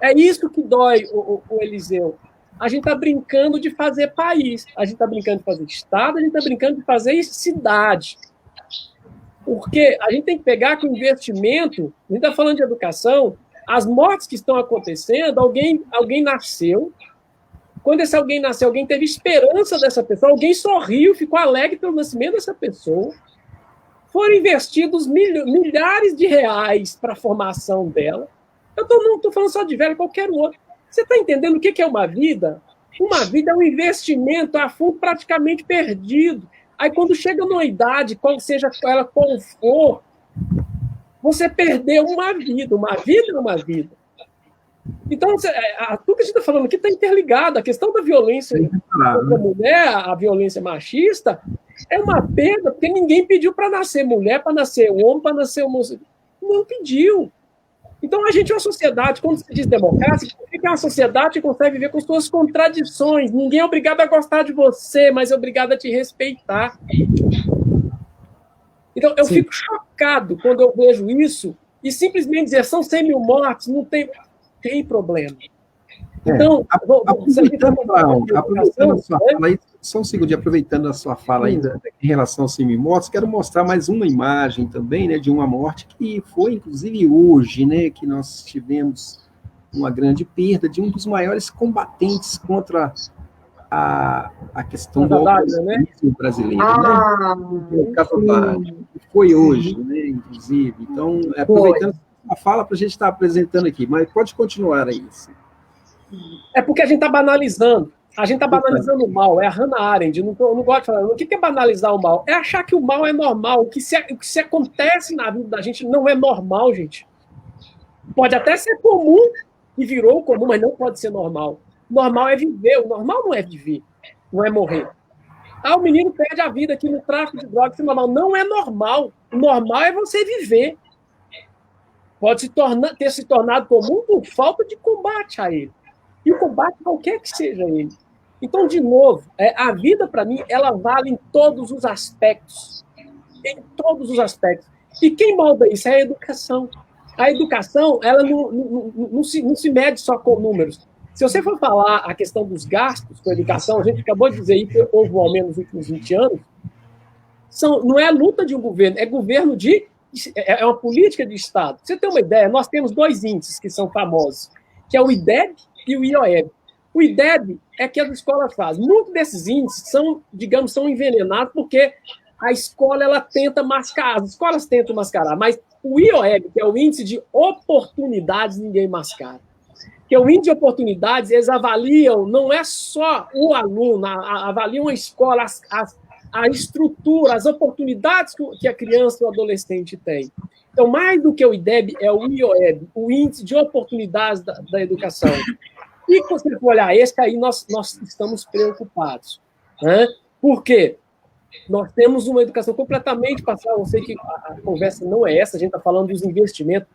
É isso que dói, o Eliseu. A gente está brincando de fazer país, a gente está brincando de fazer estado, a gente está brincando de fazer cidade. Porque a gente tem que pegar que o investimento, a gente está falando de educação, as mortes que estão acontecendo, alguém nasceu. Quando esse alguém nasceu, alguém teve esperança dessa pessoa, alguém sorriu, ficou alegre pelo nascimento dessa pessoa. Foram investidos milhares de reais para a formação dela. Eu não estou falando só de velho, qualquer outro. Você está entendendo o que é uma vida? Uma vida é um investimento a fundo praticamente perdido. Aí, quando chega numa idade, qual seja ela qual for, você perdeu uma vida. Uma vida é uma vida. Então, tudo que a gente está falando aqui está interligado. A questão da violência contra a mulher, a violência machista, é uma perda, porque ninguém pediu para nascer mulher, para nascer homem, para nascer homossexual. Não pediu. Então, a gente é uma sociedade, quando se diz democracia, é uma sociedade que consegue viver com suas contradições. Ninguém é obrigado a gostar de você, mas é obrigado a te respeitar. Então, eu fico chocado quando eu vejo isso e simplesmente dizer são 100 mil mortes, não tem problema. Então, aproveitando a sua fala aí, só um segundo, aproveitando a sua fala aí em relação aos 100 mil mortes, quero mostrar mais uma imagem também, né, de uma morte que foi, inclusive, hoje, né, que nós tivemos uma grande perda de um dos maiores combatentes contra a questão do alcoolismo brasileiro, né? O caso foi hoje, né, inclusive. Então, aproveitando a fala para a gente estar apresentando aqui, mas pode continuar aí. É porque a gente está banalizando. A gente está banalizando o mal, é a Hannah Arendt, não gosto de falar. O que é banalizar o mal? É achar que o mal é normal. O que se acontece na vida da gente não é normal, gente. Pode até ser comum, e virou comum, mas não pode ser normal. Normal é viver, o normal não é viver, não é morrer. O menino perde a vida aqui no tráfico de drogas, normal. Não é normal. O normal é você viver. Pode ter se tornado comum por falta de combate a ele. E o combate, qualquer que seja ele. Então, de novo, a vida, para mim, ela vale em todos os aspectos. Em todos os aspectos. E quem molda isso é a educação. A educação, ela não se mede só com números. Se você for falar a questão dos gastos com a educação, a gente acabou de dizer aí que houve um aumento nos últimos 20 anos, não é a luta de um governo, é governo é uma política de Estado. Pra você ter uma ideia, nós temos 2 índices que são famosos, que é o IDEB e o IOEB. O IDEB é que as escolas fazem. Muitos desses índices são envenenados porque a escola ela tenta mascarar, as escolas tentam mascarar, mas o IOEB, que é o índice de oportunidades, ninguém mascara. Porque o índice de oportunidades, eles avaliam, não é só o aluno, avaliam a escola, a estrutura, as oportunidades que a criança ou o adolescente tem. Então, mais do que o IDEB, é o IOEB, o índice de oportunidades da educação. E se você for olhar esse, aí nós estamos preocupados. Né? Por quê? Nós temos uma educação completamente parcial. Eu sei que a conversa não é essa, a gente está falando dos investimentos.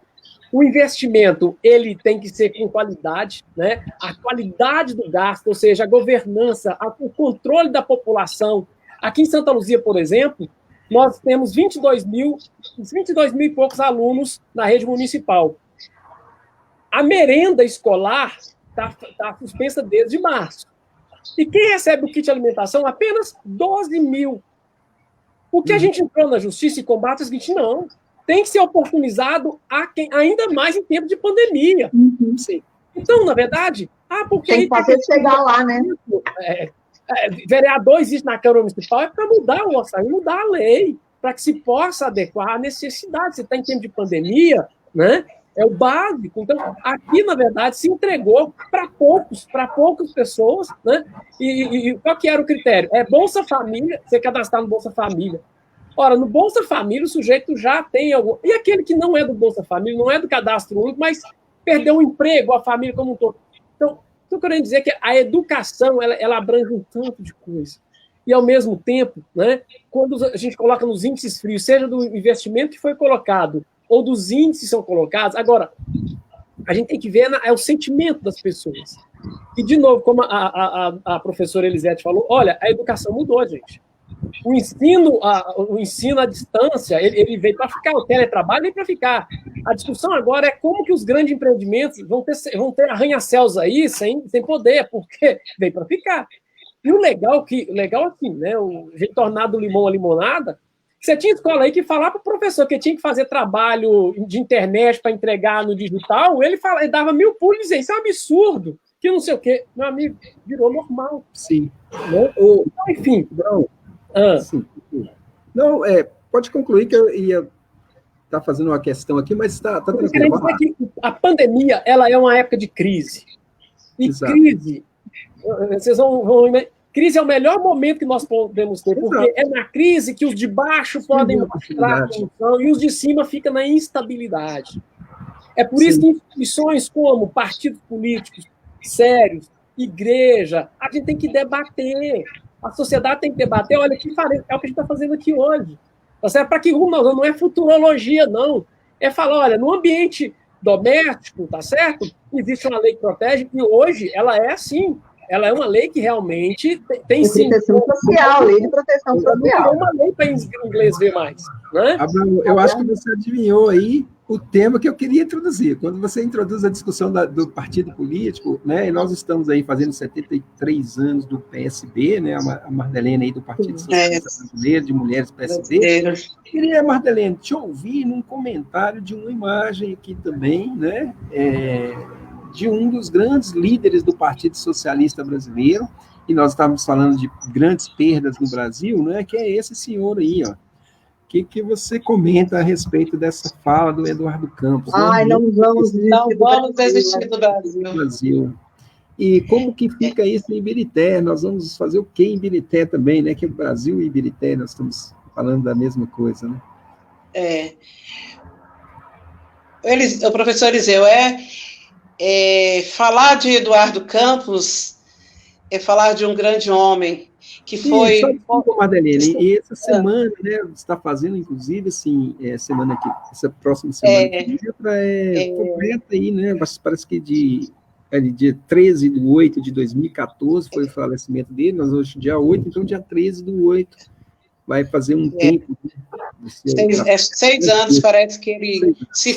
O investimento, ele tem que ser com qualidade, né? A qualidade do gasto, ou seja, a governança, o controle da população. Aqui em Santa Luzia, por exemplo, nós temos 22 mil e poucos alunos na rede municipal. A merenda escolar está suspensa desde março. E quem recebe o kit de alimentação? Apenas 12 mil. O que a gente entrou na justiça e combate é o seguinte, não, tem que ser oportunizado ainda mais em tempo de pandemia. Sim. Então, na verdade, porque tem que fazer chegar lá, né? Vereador existe na Câmara Municipal é para mudar o orçamento, mudar a lei, para que se possa adequar à necessidade. Você está em tempo de pandemia, né? É o básico. Então, aqui, na verdade, se entregou para poucas pessoas, né? E qual que era o critério? Bolsa Família, você cadastrar no Bolsa Família. Ora, no Bolsa Família, o sujeito já tem algum... E aquele que não é do Bolsa Família, não é do cadastro único, mas perdeu o emprego, a família como um todo. Então, estou querendo dizer que a educação, ela abrange um tanto de coisa. E, ao mesmo tempo, né, quando a gente coloca nos índices frios, seja do investimento que foi colocado, ou dos índices que são colocados, agora, a gente tem que ver o sentimento das pessoas. E, de novo, como a professora Elisete falou, olha, a educação mudou, gente. O ensino à distância, ele veio para ficar, o teletrabalho veio para ficar. A discussão agora é como que os grandes empreendimentos vão ter arranha-céus aí sem poder, porque veio para ficar. E o legal assim, né, o jeito tornado do limão a limonada, você tinha escola aí que falava para o professor que tinha que fazer trabalho de internet para entregar no digital, ele dava 1000 pulos e dizia, isso é um absurdo, que não sei o quê. Meu amigo, virou normal. Sim. Né? Enfim. Sim. Não, pode concluir que eu ia estar fazendo uma questão aqui, mas está tranquilo. A pandemia, ela é uma época de crise. E exato. Crise, vocês vão crise é o melhor momento que nós podemos ter, porque exato. É na crise que os de baixo podem mostrar a função e os de cima ficam na instabilidade. É por isso que instituições como partidos políticos sérios, igreja, a gente tem que debater. A sociedade tem que debater, olha, é o que a gente está fazendo aqui hoje. Tá certo? Para que não é futurologia, não. É falar, olha, no ambiente doméstico, tá certo? Existe uma lei que protege, e hoje ela é assim. Ela é uma lei que realmente tem sim. Proteção social, lei de proteção social. Não é uma lei para inglês ver mais. Né? Abraão, eu acho que você adivinhou aí o tema que eu queria introduzir. Quando você introduz a discussão do partido político, né, e nós estamos aí fazendo 73 anos do PSB, né, a Mardelene aí do Partido Socialista Brasileiro, de Mulheres PSB. Queria, Mardelene, te ouvir num comentário de uma imagem aqui também, né, de um dos grandes líderes do Partido Socialista Brasileiro, e nós estávamos falando de grandes perdas no Brasil, né, que é esse senhor aí, ó. O que você comenta a respeito dessa fala do Eduardo Campos? Não vamos desistir do Brasil. E como que fica isso em Ibirité? Nós vamos fazer o que em Ibirité também, né? Que o Brasil e Ibirité, nós estamos falando da mesma coisa, né? O professor Eliseu, falar de Eduardo Campos é falar de um grande homem, que foi... Desculpa, Madeleine, e essa semana, né, você está fazendo, inclusive, assim, essa próxima semana que completa aí, né, parece que dia 13/8 de 2014 foi o falecimento dele, nós hoje dia 8, então dia 13/8 vai fazer um tempo. 6 anos parece que ele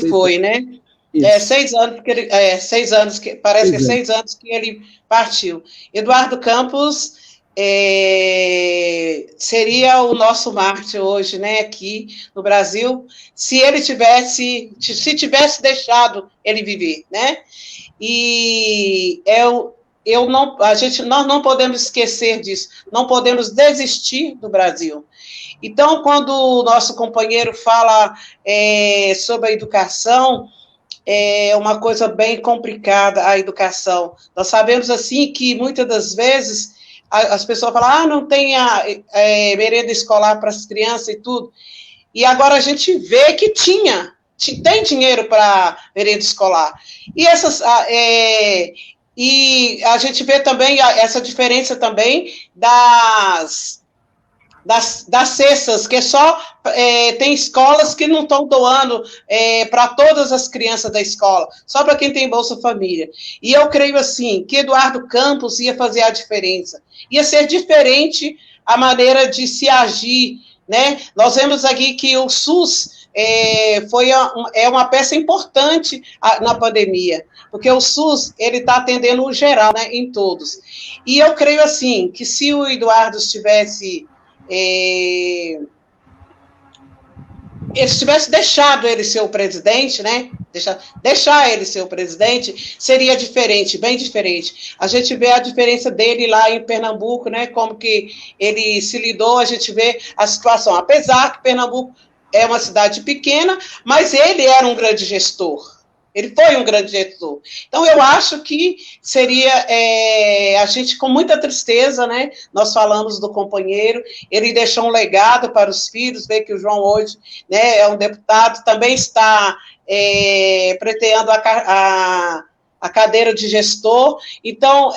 foi, né? Isso. 6 anos que ele, 6 anos que parece que é 6 anos que ele partiu. Eduardo Campos seria o nosso mártir hoje, né? Aqui no Brasil, se tivesse deixado ele viver, né? E nós não podemos esquecer disso, não podemos desistir do Brasil. Então, quando o nosso companheiro fala sobre a educação, é uma coisa bem complicada a educação. Nós sabemos, assim, que muitas das vezes as pessoas falam, não tem merenda escolar para as crianças e tudo. E agora a gente vê que tem dinheiro para merenda escolar. E a gente vê também essa diferença também das cestas, que tem escolas que não estão doando para todas as crianças da escola, só para quem tem Bolsa Família. E eu creio, assim, que Eduardo Campos ia fazer a diferença. Ia ser diferente a maneira de se agir, né? Nós vemos aqui que o SUS é uma peça importante na pandemia, porque o SUS está atendendo o geral, né, em todos. E eu creio, assim, que se o Eduardo estivesse deixado ele ser o presidente, né? Deixar ele ser o presidente, seria diferente, bem diferente. A gente vê a diferença dele lá em Pernambuco, né? Como que ele se lidou, a gente vê a situação. Apesar que Pernambuco é uma cidade pequena, mas ele era um grande gestor. Ele foi um grande gestor. Então, eu acho que seria a gente, com muita tristeza, né? Nós falamos do companheiro, ele deixou um legado para os filhos, vê que o João hoje, né, é um deputado, também está pretendendo a cadeira de gestor, então,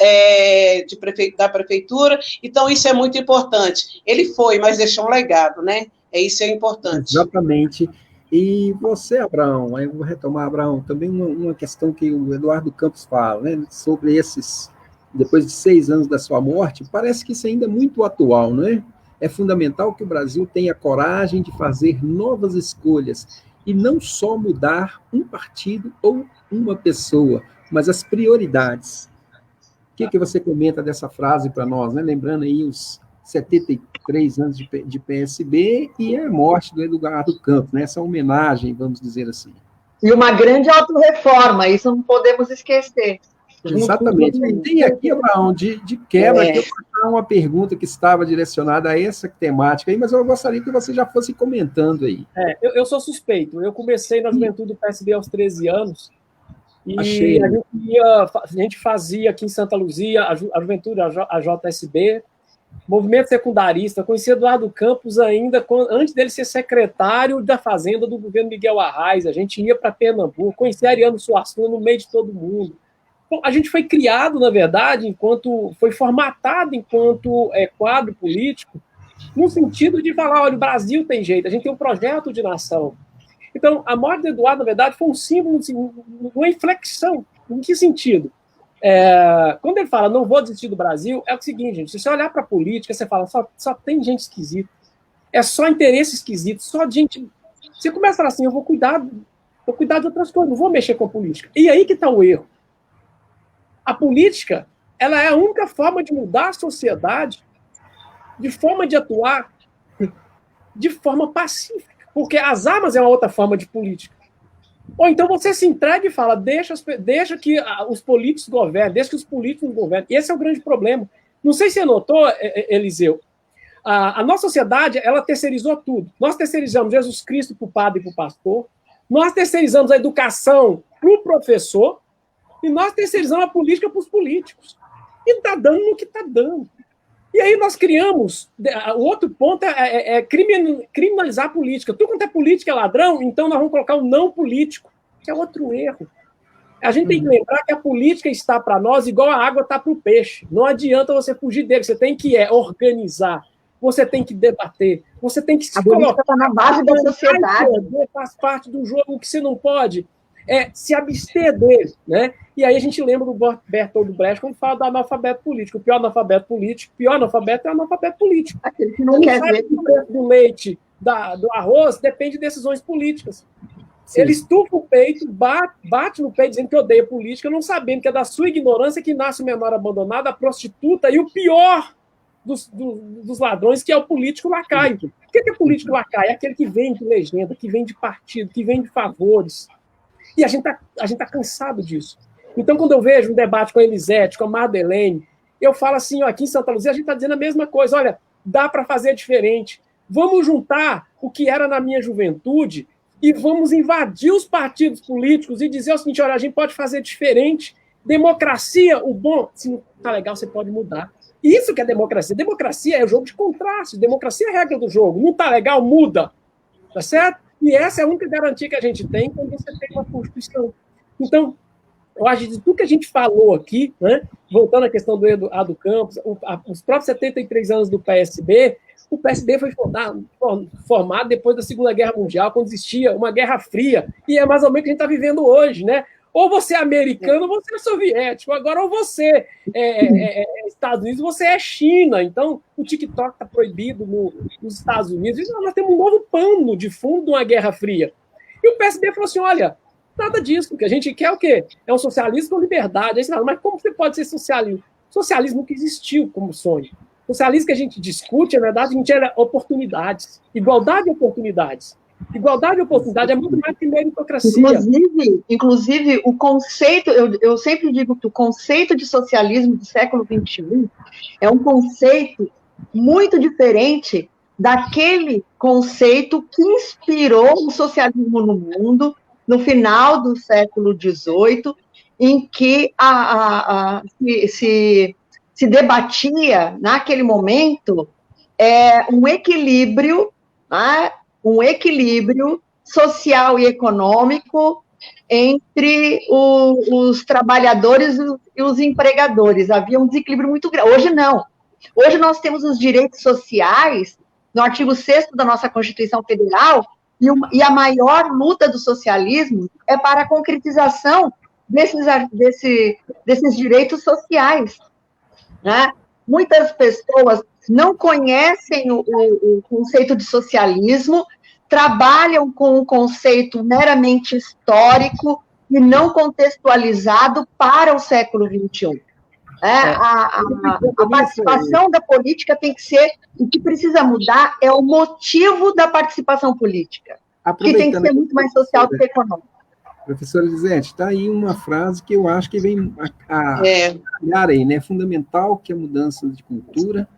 da prefeitura, então isso é muito importante. Ele foi, mas deixou um legado, né? Isso é importante. Exatamente. E você, Abraão, aí eu vou retomar, Abraão, também uma questão que o Eduardo Campos fala, né, sobre depois de 6 anos da sua morte, parece que isso ainda é muito atual, não é? É fundamental que o Brasil tenha coragem de fazer novas escolhas, e não só mudar um partido ou uma pessoa, mas as prioridades. O que você comenta dessa frase para nós, né? Lembrando aí os 73 anos de PSB e a morte do Eduardo Campos, né? Essa homenagem, vamos dizer assim. E uma grande autorreforma, isso não podemos esquecer. Exatamente. E tem aqui, Abraão, de quebra, aqui uma pergunta que estava direcionada a essa temática aí, mas eu gostaria que você já fosse comentando aí. Eu sou suspeito. Eu comecei na juventude do PSB aos 13 anos, e a gente fazia aqui em Santa Luzia a juventude, a JSB, movimento secundarista. Conheci Eduardo Campos ainda antes dele ser secretário da Fazenda do governo Miguel Arraes. A gente ia para Pernambuco, conheci Ariano Suassuna no meio de todo mundo. Então, a gente foi criado, na verdade, foi formatado enquanto quadro político, no sentido de falar, olha, o Brasil tem jeito, a gente tem um projeto de nação. Então, a morte do Eduardo, na verdade, foi um símbolo, uma inflexão. Em que sentido? Quando ele fala, não vou desistir do Brasil, é o seguinte, gente, se você olhar para a política, você fala, só tem gente esquisita, é só interesse esquisito, só gente... Você começa a falar assim, eu vou cuidar de outras coisas, não vou mexer com a política. E aí que está o erro. A política, ela é a única forma de mudar a sociedade, de forma de atuar de forma pacífica, porque as armas é uma outra forma de política. Ou então você se entrega e fala, deixa que os políticos governem, deixa que os políticos governem. Esse é o grande problema. Não sei se você notou, Eliseu, a nossa sociedade, ela terceirizou tudo. Nós terceirizamos Jesus Cristo para o padre e para o pastor, nós terceirizamos a educação para o professor, E nós terceirizamos a política para os políticos. E está dando no que está dando. E aí nós criamos... O outro ponto é criminalizar a política. Tudo quanto é política é ladrão, então nós vamos colocar o não político, que é outro erro. A gente tem que lembrar que a política está para nós igual a água está para o peixe. Não adianta você fugir dele. Você tem que organizar. Você tem que debater. Você tem que se colocar na base da sociedade. Faz parte do jogo. O que você não pode é se abster dele, né? E aí a gente lembra do Bertold Brecht quando fala do analfabeto político. O pior analfabeto é o analfabeto político. Aquele que não quer ver. O preço do leite, do arroz, depende de decisões políticas. Sim. Ele estufa o peito, bate no peito dizendo que odeia política, não sabendo que é da sua ignorância que nasce o menor abandonado, a prostituta e o pior dos ladrões, que é o político lacaio. O que é político lacaio? É aquele que vem de legenda, que vem de partido, que vem de favores. E a gente tá cansado disso. Então, quando eu vejo um debate com a Elisete, com a Madeleine, eu falo assim, ó, aqui em Santa Luzia, a gente está dizendo a mesma coisa. Olha, dá para fazer diferente. Vamos juntar o que era na minha juventude e vamos invadir os partidos políticos e dizer o seguinte, olha, a gente pode fazer diferente. Democracia, o bom, se não tá legal, você pode mudar. Isso que é democracia. Democracia é o jogo de contraste. Democracia é a regra do jogo. Não tá legal, muda. Tá certo? E essa é a única garantia que a gente tem quando você tem uma Constituição. Então, eu acho que de tudo que a gente falou aqui, né, voltando à questão do Eduardo Campos, os próprios 73 anos do PSB, o PSB foi formado depois da Segunda Guerra Mundial, quando existia uma Guerra Fria, e é mais ou menos o que a gente está vivendo hoje, né? Ou você é americano, ou você é soviético. Agora, ou você é Estados Unidos, ou você é China. Então, o TikTok está proibido nos Estados Unidos. E nós temos um novo pano de fundo de uma Guerra Fria. E o PSB falou assim, olha, nada disso. O que a gente quer é o quê? É um socialismo com liberdade. Aí você fala, mas como você pode ser socialismo? Socialismo que existiu como sonho. Socialismo que a gente discute, na verdade, a gente era oportunidades. Igualdade de oportunidades. Igualdade de oportunidade é muito mais que meritocracia. Inclusive o conceito, eu sempre digo que o conceito de socialismo do século XXI é um conceito muito diferente daquele conceito que inspirou o socialismo no mundo no final do século XVIII, em que se debatia, naquele momento, um equilíbrio, né, um equilíbrio social e econômico entre os trabalhadores e os empregadores. Havia um desequilíbrio muito grande. Hoje não. Hoje nós temos os direitos sociais, no artigo 6º da nossa Constituição Federal, e a maior luta do socialismo é para a concretização desses direitos sociais. Né? Muitas pessoas não conhecem o conceito de socialismo, trabalham com um conceito meramente histórico e não contextualizado para o século XXI. A participação da política tem que ser... O que precisa mudar é o motivo da participação política, que tem que ser muito mais social do que econômico. Professora Elisete, está aí uma frase que eu acho que vem a olhar aí, né? Fundamental, que é a mudança de cultura.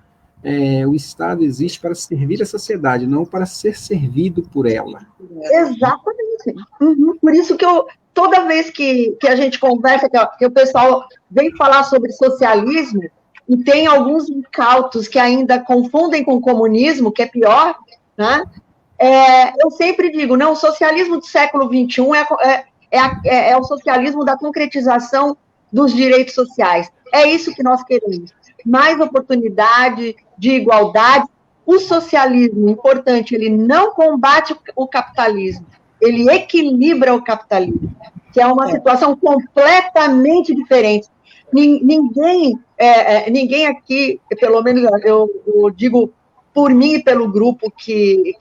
O Estado existe para servir a sociedade, não para ser servido por ela. Exatamente. Por isso que toda vez que a gente conversa, que o pessoal vem falar sobre socialismo, e tem alguns incautos que ainda confundem com comunismo, que é pior, né? Eu sempre digo, não, o socialismo do século XXI é o socialismo da concretização dos direitos sociais. É isso que nós queremos. Mais oportunidade, de igualdade. O socialismo, importante, ele não combate o capitalismo, ele equilibra o capitalismo, que é uma situação completamente diferente. Ninguém aqui, pelo menos eu digo por mim e pelo grupo que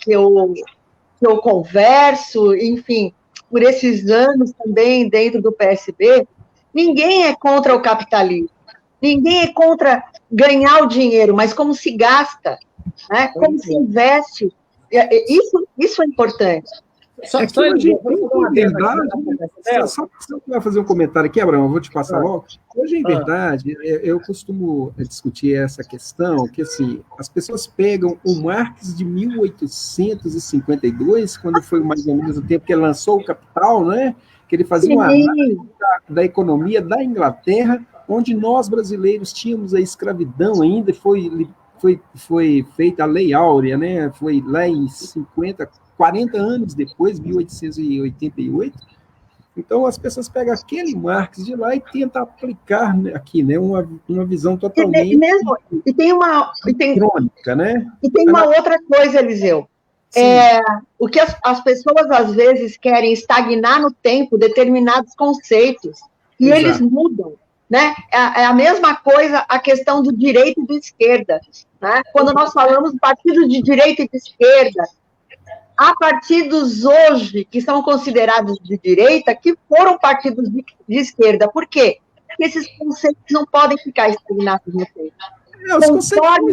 eu converso, enfim, por esses anos também dentro do PSB, ninguém é contra o capitalismo, ninguém é contra ganhar o dinheiro, mas como se gasta, né? Como se investe, isso é importante. Só vai fazer um comentário aqui, Abraão, eu vou te passar logo. Hoje, em verdade, eu costumo discutir essa questão, que assim, as pessoas pegam o Marx de 1852, quando foi mais ou menos o tempo que ele lançou o Capital, né? que ele fazia uma análise da economia da Inglaterra, onde nós, brasileiros, tínhamos a escravidão ainda, foi feita a Lei Áurea, né? Foi lá em 40 anos depois, 1888. Então, as pessoas pegam aquele Marx de lá e tentam aplicar aqui, né? Uma visão totalmente crônica, né? E tem uma outra coisa, Eliseu. O que as pessoas, às vezes, querem estagnar no tempo determinados conceitos, e Exato. Eles mudam. Né? É a mesma coisa a questão do direito e da esquerda. Né? Quando nós falamos de partidos de direita e de esquerda, há partidos hoje que são considerados de direita que foram partidos de esquerda. Por quê? Porque esses conceitos não podem ficar estagnados no tempo. Conforme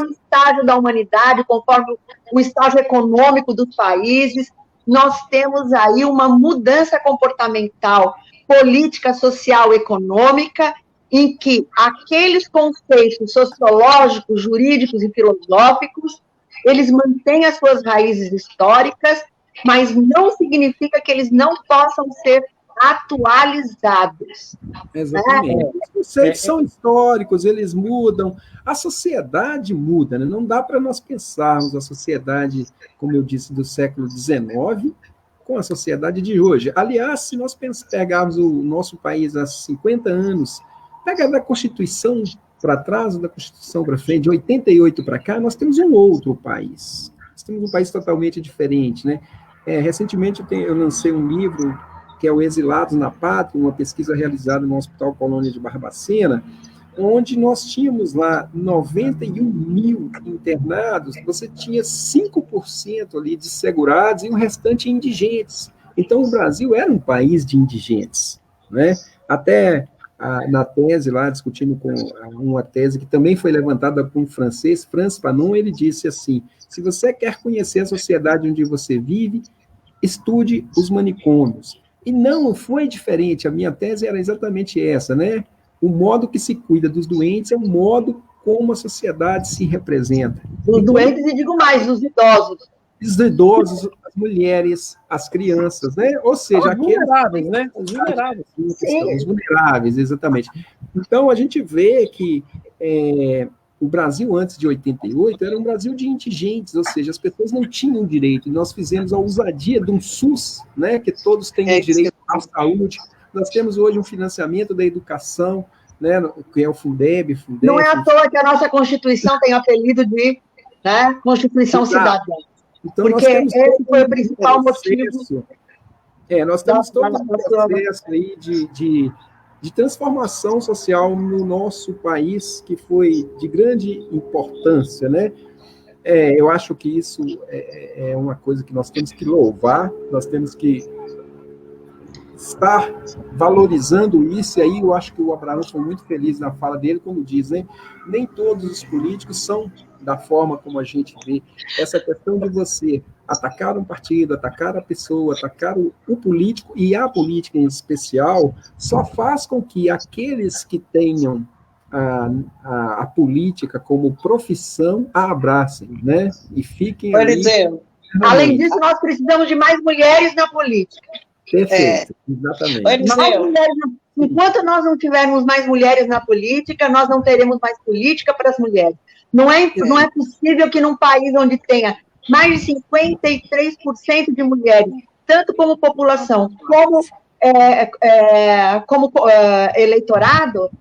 o estágio da humanidade, conforme o estágio econômico dos países, nós temos aí uma mudança comportamental, política, social, econômica, em que aqueles conceitos sociológicos, jurídicos e filosóficos, eles mantêm as suas raízes históricas, mas não significa que eles não possam ser atualizados. Exatamente. Os conceitos são históricos, eles mudam, a sociedade muda, né? Não dá para nós pensarmos a sociedade, como eu disse, do século XIX com a sociedade de hoje. Aliás, se nós pegarmos o nosso país há 50 anos, pega da Constituição para trás, da Constituição para frente, de 88 para cá, nós temos um outro país. Nós temos um país totalmente diferente, né? Recentemente eu lancei um livro que é o Exilados na Pátria, uma pesquisa realizada no Hospital Colônia de Barbacena, onde nós tínhamos lá 91 mil internados, você tinha 5% ali de segurados e o restante indigentes. Então, o Brasil era um país de indigentes, né? Até na tese lá, discutindo com uma tese que também foi levantada por um francês, Franz Fanon, ele disse assim, se você quer conhecer a sociedade onde você vive, estude os manicômios. E não foi diferente, a minha tese era exatamente essa, né? O modo que se cuida dos doentes é o modo como a sociedade se representa. Os doentes, e digo mais, os idosos. Os idosos, as mulheres, as crianças, né? Ou seja, os vulneráveis, né? Os vulneráveis. Os vulneráveis, exatamente. Então, a gente vê que o Brasil, antes de 88, era um Brasil de indigentes, ou seja, as pessoas não tinham direito. E nós fizemos a ousadia de um SUS, né? Que todos têm direito à saúde. Nós temos hoje um financiamento da educação, né, que é o Fundeb. Não é à toa que a nossa Constituição tem o apelido de, né, Constituição Cidadã. Então, porque esse foi o principal motivo. Nós temos todo um processo aí de transformação social no nosso país, que foi de grande importância, né? Eu acho que isso é uma coisa que nós temos que louvar, nós temos que estar valorizando isso, e aí eu acho que o Abraão foi muito feliz na fala dele, quando diz, né, nem todos os políticos são da forma como a gente vê. Essa questão de você atacar um partido, atacar a pessoa, atacar o político, e a política em especial, só faz com que aqueles que tenham a política como profissão a abracem, né, e fiquem ali. Além disso, nós precisamos de mais mulheres na política. Perfeito, exatamente. Enquanto nós não tivermos mais mulheres na política, nós não teremos mais política para as mulheres. Não é possível que num país onde tenha mais de 53% de mulheres, tanto como população, como eleitorado,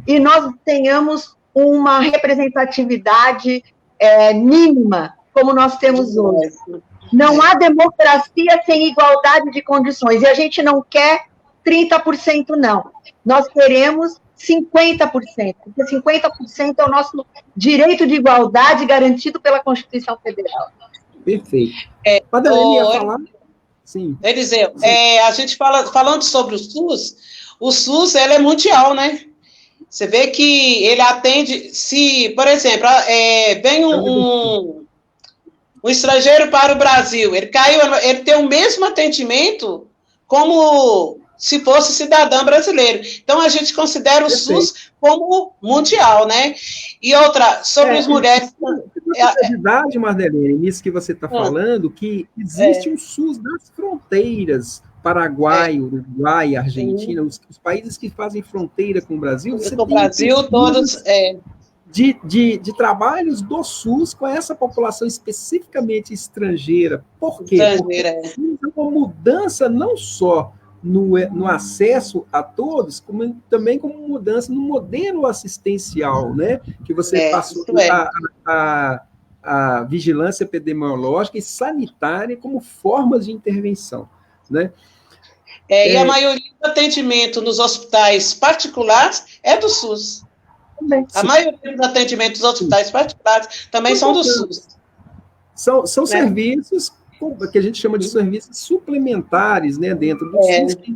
e nós tenhamos uma representatividade mínima, como nós temos hoje. Não há democracia sem igualdade de condições. E a gente não quer 30%, não. Nós queremos 50%, porque 50% é o nosso direito de igualdade garantido pela Constituição Federal. Perfeito. Madeleine ia falar? Sim. Eliseu, a gente falando sobre o SUS ele é mundial, né? Você vê que ele atende, se, por exemplo, vem um estrangeiro para o Brasil, ele tem o mesmo atendimento como se fosse cidadão brasileiro. Então, a gente considera o SUS como mundial, né? E outra, sobre as mulheres... É verdade, Mardelene, nisso que você está falando, que existe um SUS das fronteiras Paraguai, Uruguai, Argentina, os países que fazem fronteira com o Brasil. Você o Brasil, todos... De trabalhos do SUS com essa população especificamente estrangeira. Por quê? Porque é uma mudança não só no acesso a todos, como também como mudança no modelo assistencial, né? Que você passou a vigilância epidemiológica e sanitária como formas de intervenção, né? E a maioria do atendimento nos hospitais particulares é do SUS. A maioria dos atendimentos dos hospitais particulares também são do SUS. São serviços que a gente chama de serviços suplementares, né, dentro do SUS, que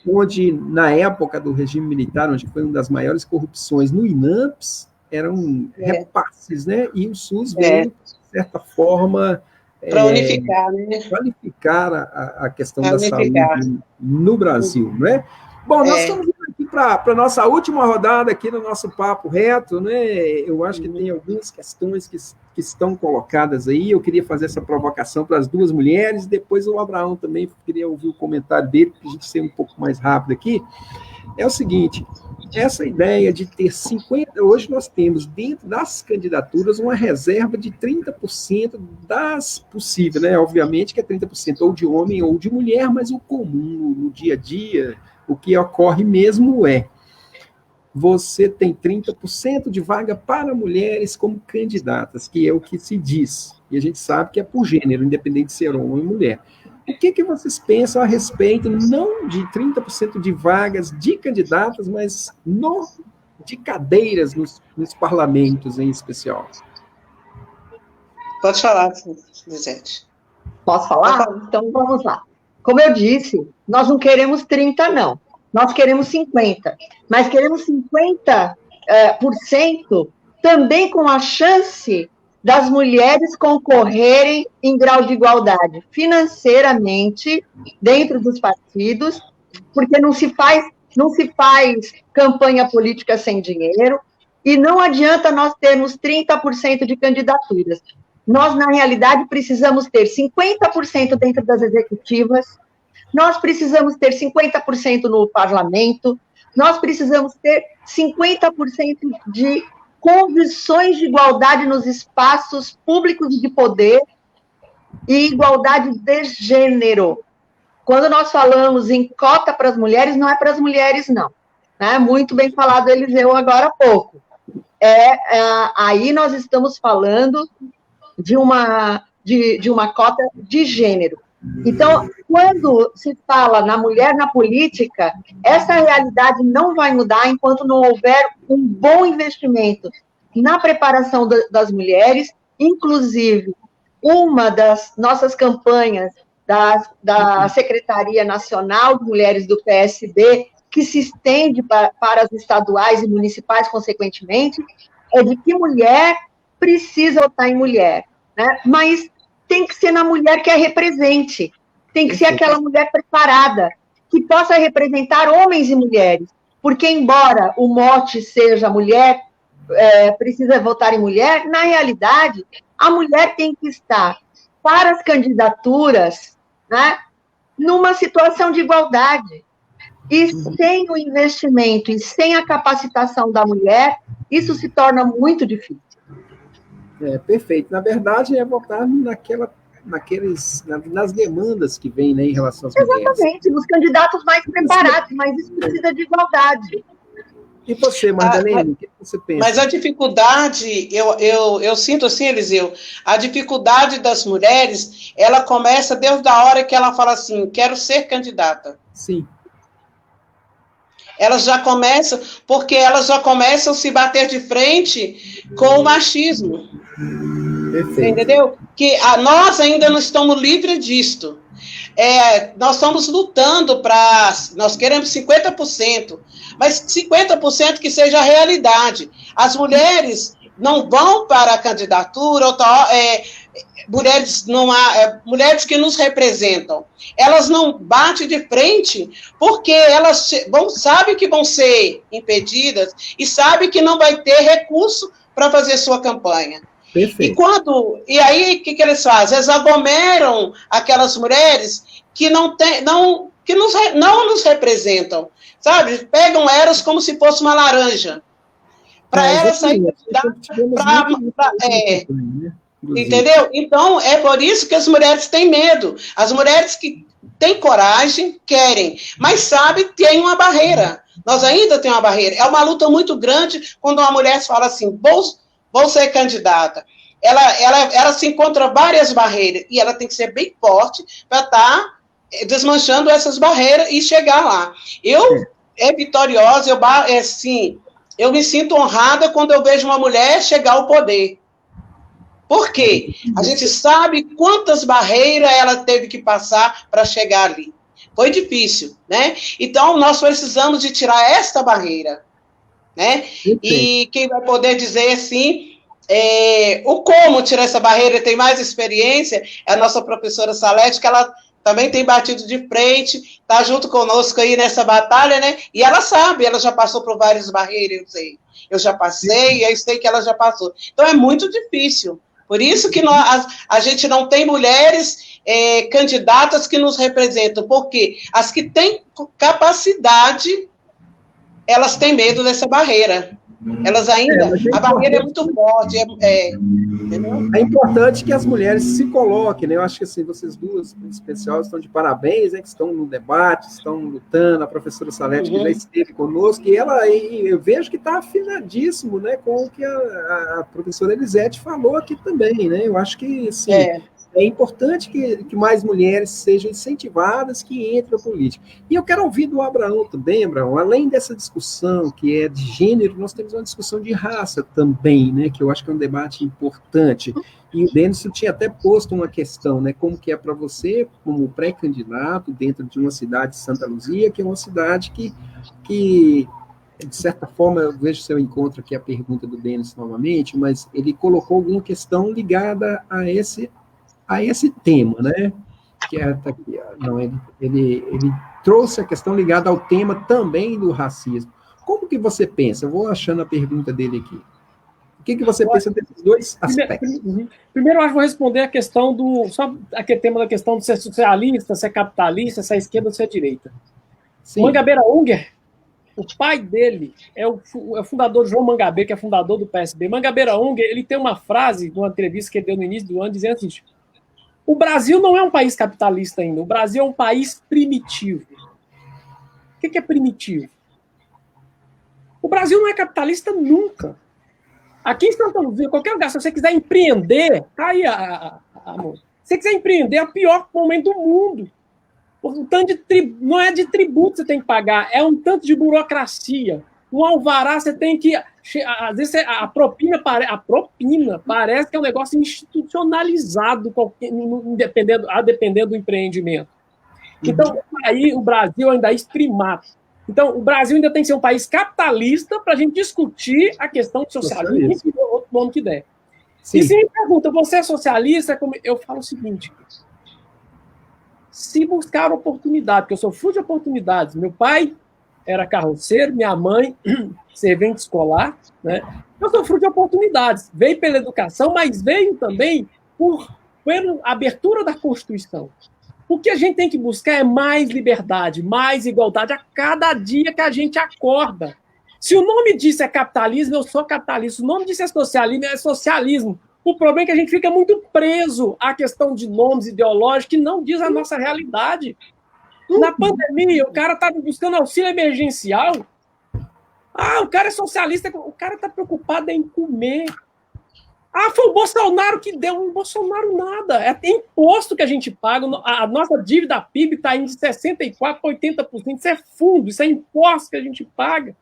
onde, na época do regime militar, onde foi uma das maiores corrupções no INAMPS, eram repasses, né, e o SUS veio, de certa forma... Para unificar, né? Qualificar a questão da saúde no Brasil, né? Bom, nós estamos indo aqui para a nossa última rodada aqui no nosso Papo Reto, né? Eu acho que tem algumas questões que estão colocadas aí. Eu queria fazer essa provocação para as duas mulheres, depois o Abraão também queria ouvir o comentário dele, para a gente ser um pouco mais rápido aqui. É o seguinte, essa ideia de ter 50%, hoje nós temos dentro das candidaturas uma reserva de 30% das possíveis, né? Obviamente que é 30% ou de homem ou de mulher, mas o comum no dia a dia, o que ocorre mesmo você tem 30% de vaga para mulheres como candidatas, que é o que se diz, e a gente sabe que é por gênero, independente de ser homem ou mulher. O que vocês pensam a respeito, não de 30% de vagas de candidatas, mas de cadeiras nos parlamentos em especial? Pode falar, Lisete. Posso falar? Então vamos lá. Como eu disse, nós não queremos 30, não. Nós queremos 50. Mas queremos 50% também com a chance das mulheres concorrerem em grau de igualdade financeiramente dentro dos partidos, porque não se faz campanha política sem dinheiro, e não adianta nós termos 30% de candidaturas. Nós, na realidade, precisamos ter 50% dentro das executivas, nós precisamos ter 50% no parlamento, nós precisamos ter 50% de condições de igualdade nos espaços públicos de poder e igualdade de gênero. Quando nós falamos em cota para as mulheres, não é para as mulheres, não. Né? Muito bem falado, Eliseu, agora há pouco. Aí nós estamos falando de uma cota de gênero. Então, quando se fala na mulher na política, essa realidade não vai mudar enquanto não houver um bom investimento na preparação das mulheres. Inclusive, uma das nossas campanhas da Secretaria Nacional de Mulheres do PSB, que se estende para as estaduais e municipais, consequentemente, é de que mulher precisa votar em mulher, né? Mas tem que ser na mulher que a represente, tem que ser aquela mulher preparada, que possa representar homens e mulheres, porque embora o mote seja mulher, precisa votar em mulher, na realidade, a mulher tem que estar para as candidaturas, né, numa situação de igualdade. E sem o investimento e sem a capacitação da mulher, isso se torna muito difícil. Perfeito. Na verdade, é votar nas demandas que vêm, né, em relação às mulheres. Exatamente, nos candidatos mais preparados, mas isso precisa de igualdade. E você, Madeleine, o que você pensa? Mas a dificuldade, eu sinto assim, Eliseu, a dificuldade das mulheres, ela começa desde a hora que ela fala assim, quero ser candidata. Sim. Elas já começam, porque elas já começam a se bater de frente com o machismo. Perfeito. Entendeu? Que nós ainda não estamos livres disto. Nós estamos lutando nós queremos 50%, mas 50% que seja a realidade. As mulheres não vão para a candidatura, mulheres que nos representam, elas não batem de frente porque elas sabem que vão ser impedidas e sabem que não vai ter recurso para fazer sua campanha. Perfeito. E aí, o que eles fazem? Eles aglomeram aquelas mulheres que não nos representam, sabe? Pegam elas como se fosse uma laranja. Para elas sair entendeu? Então, é por isso que as mulheres têm medo. As mulheres que têm coragem, querem, mas sabem que tem uma barreira. Nós ainda temos uma barreira. É uma luta muito grande quando uma mulher fala assim, vou ser candidata. Ela se encontra várias barreiras e ela tem que ser bem forte para estar desmanchando essas barreiras e chegar lá. É vitoriosa, eu me sinto honrada quando eu vejo uma mulher chegar ao poder. Por quê? A gente sabe quantas barreiras ela teve que passar para chegar ali. Foi difícil, né? Então, nós precisamos de tirar esta barreira, né? E quem vai poder dizer assim, o como tirar essa barreira, tem mais experiência, é a nossa professora Salete, que ela também tem batido de frente, está junto conosco aí nessa batalha, né? E ela sabe, ela já passou por várias barreiras, eu sei. Eu já passei, eu sei que ela já passou. Então, é muito difícil. Por isso que a gente não tem mulheres candidatas que nos representam, porque as que têm capacidade, elas têm medo dessa barreira. Elas ainda, a barreira é muito forte. Entendeu? É importante que as mulheres se coloquem, né? Eu acho que assim, vocês duas, em especial, estão de parabéns, né? Que estão no debate, estão lutando. A professora Salete, que já esteve conosco, e eu vejo que está afinadíssimo, né? Com o que a professora Elisete falou aqui também, né? Eu acho que, assim, é importante que mais mulheres sejam incentivadas, que entrem na política. E eu quero ouvir do Abraão também, Abraão, além dessa discussão que é de gênero, nós temos uma discussão de raça também, né, que eu acho que é um debate importante. E o Denis tinha até posto uma questão, né, como que é para você, como pré-candidato, dentro de uma cidade de Santa Luzia, que é uma cidade que de certa forma, eu vejo se eu encontro aqui a pergunta do Denis novamente, mas ele colocou alguma questão ligada a esse tema, né? Que ele trouxe a questão ligada ao tema também do racismo. Como que você pensa? Eu vou achando a pergunta dele aqui. O que você pensa desses dois aspectos? Primeiro, eu acho que vou responder a questão só aquele tema da questão de ser socialista, ser capitalista, ser esquerda ou ser direita. Sim. Mangabeira Unger, o pai dele é o fundador João Mangabeira, que é fundador do PSB. Mangabeira Unger, ele tem uma frase, numa entrevista que ele deu no início do ano, dizendo assim: o Brasil não é um país capitalista ainda, o Brasil é um país primitivo. O que é primitivo? O Brasil não é capitalista nunca. Aqui em Santa Luzia, qualquer lugar, se você quiser empreender, tá aí, amor. Se você quiser empreender, é o pior momento do mundo. Um tanto não é de tributo que você tem que pagar, é um tanto de burocracia. Um alvará, você tem que... Às vezes, a propina parece que é um negócio institucionalizado, dependendo do empreendimento. Então, aí o Brasil ainda é primato. Então, o Brasil ainda tem que ser um país capitalista para a gente discutir a questão de socialismo, outro nome que der. Sim. E se me pergunta, você é socialista? Eu falo o seguinte: se buscar oportunidade, porque eu sou fruto de oportunidades. Meu pai era carroceiro, minha mãe, servente escolar, né? Eu sou fruto de oportunidades. Veio pela educação, mas veio também pela abertura da Constituição. O que a gente tem que buscar é mais liberdade, mais igualdade a cada dia que a gente acorda. Se o nome disso é capitalismo, eu sou capitalista. Se o nome disso é socialismo. O problema é que a gente fica muito preso à questão de nomes ideológicos que não diz a nossa realidade. Na pandemia, o cara estava buscando auxílio emergencial. O cara é socialista, o cara está preocupado em comer. Foi o Bolsonaro que deu. O Bolsonaro nada. É imposto que a gente paga. A nossa dívida PIB está indo de 64% para 80%. Isso é fundo, isso é imposto que a gente paga.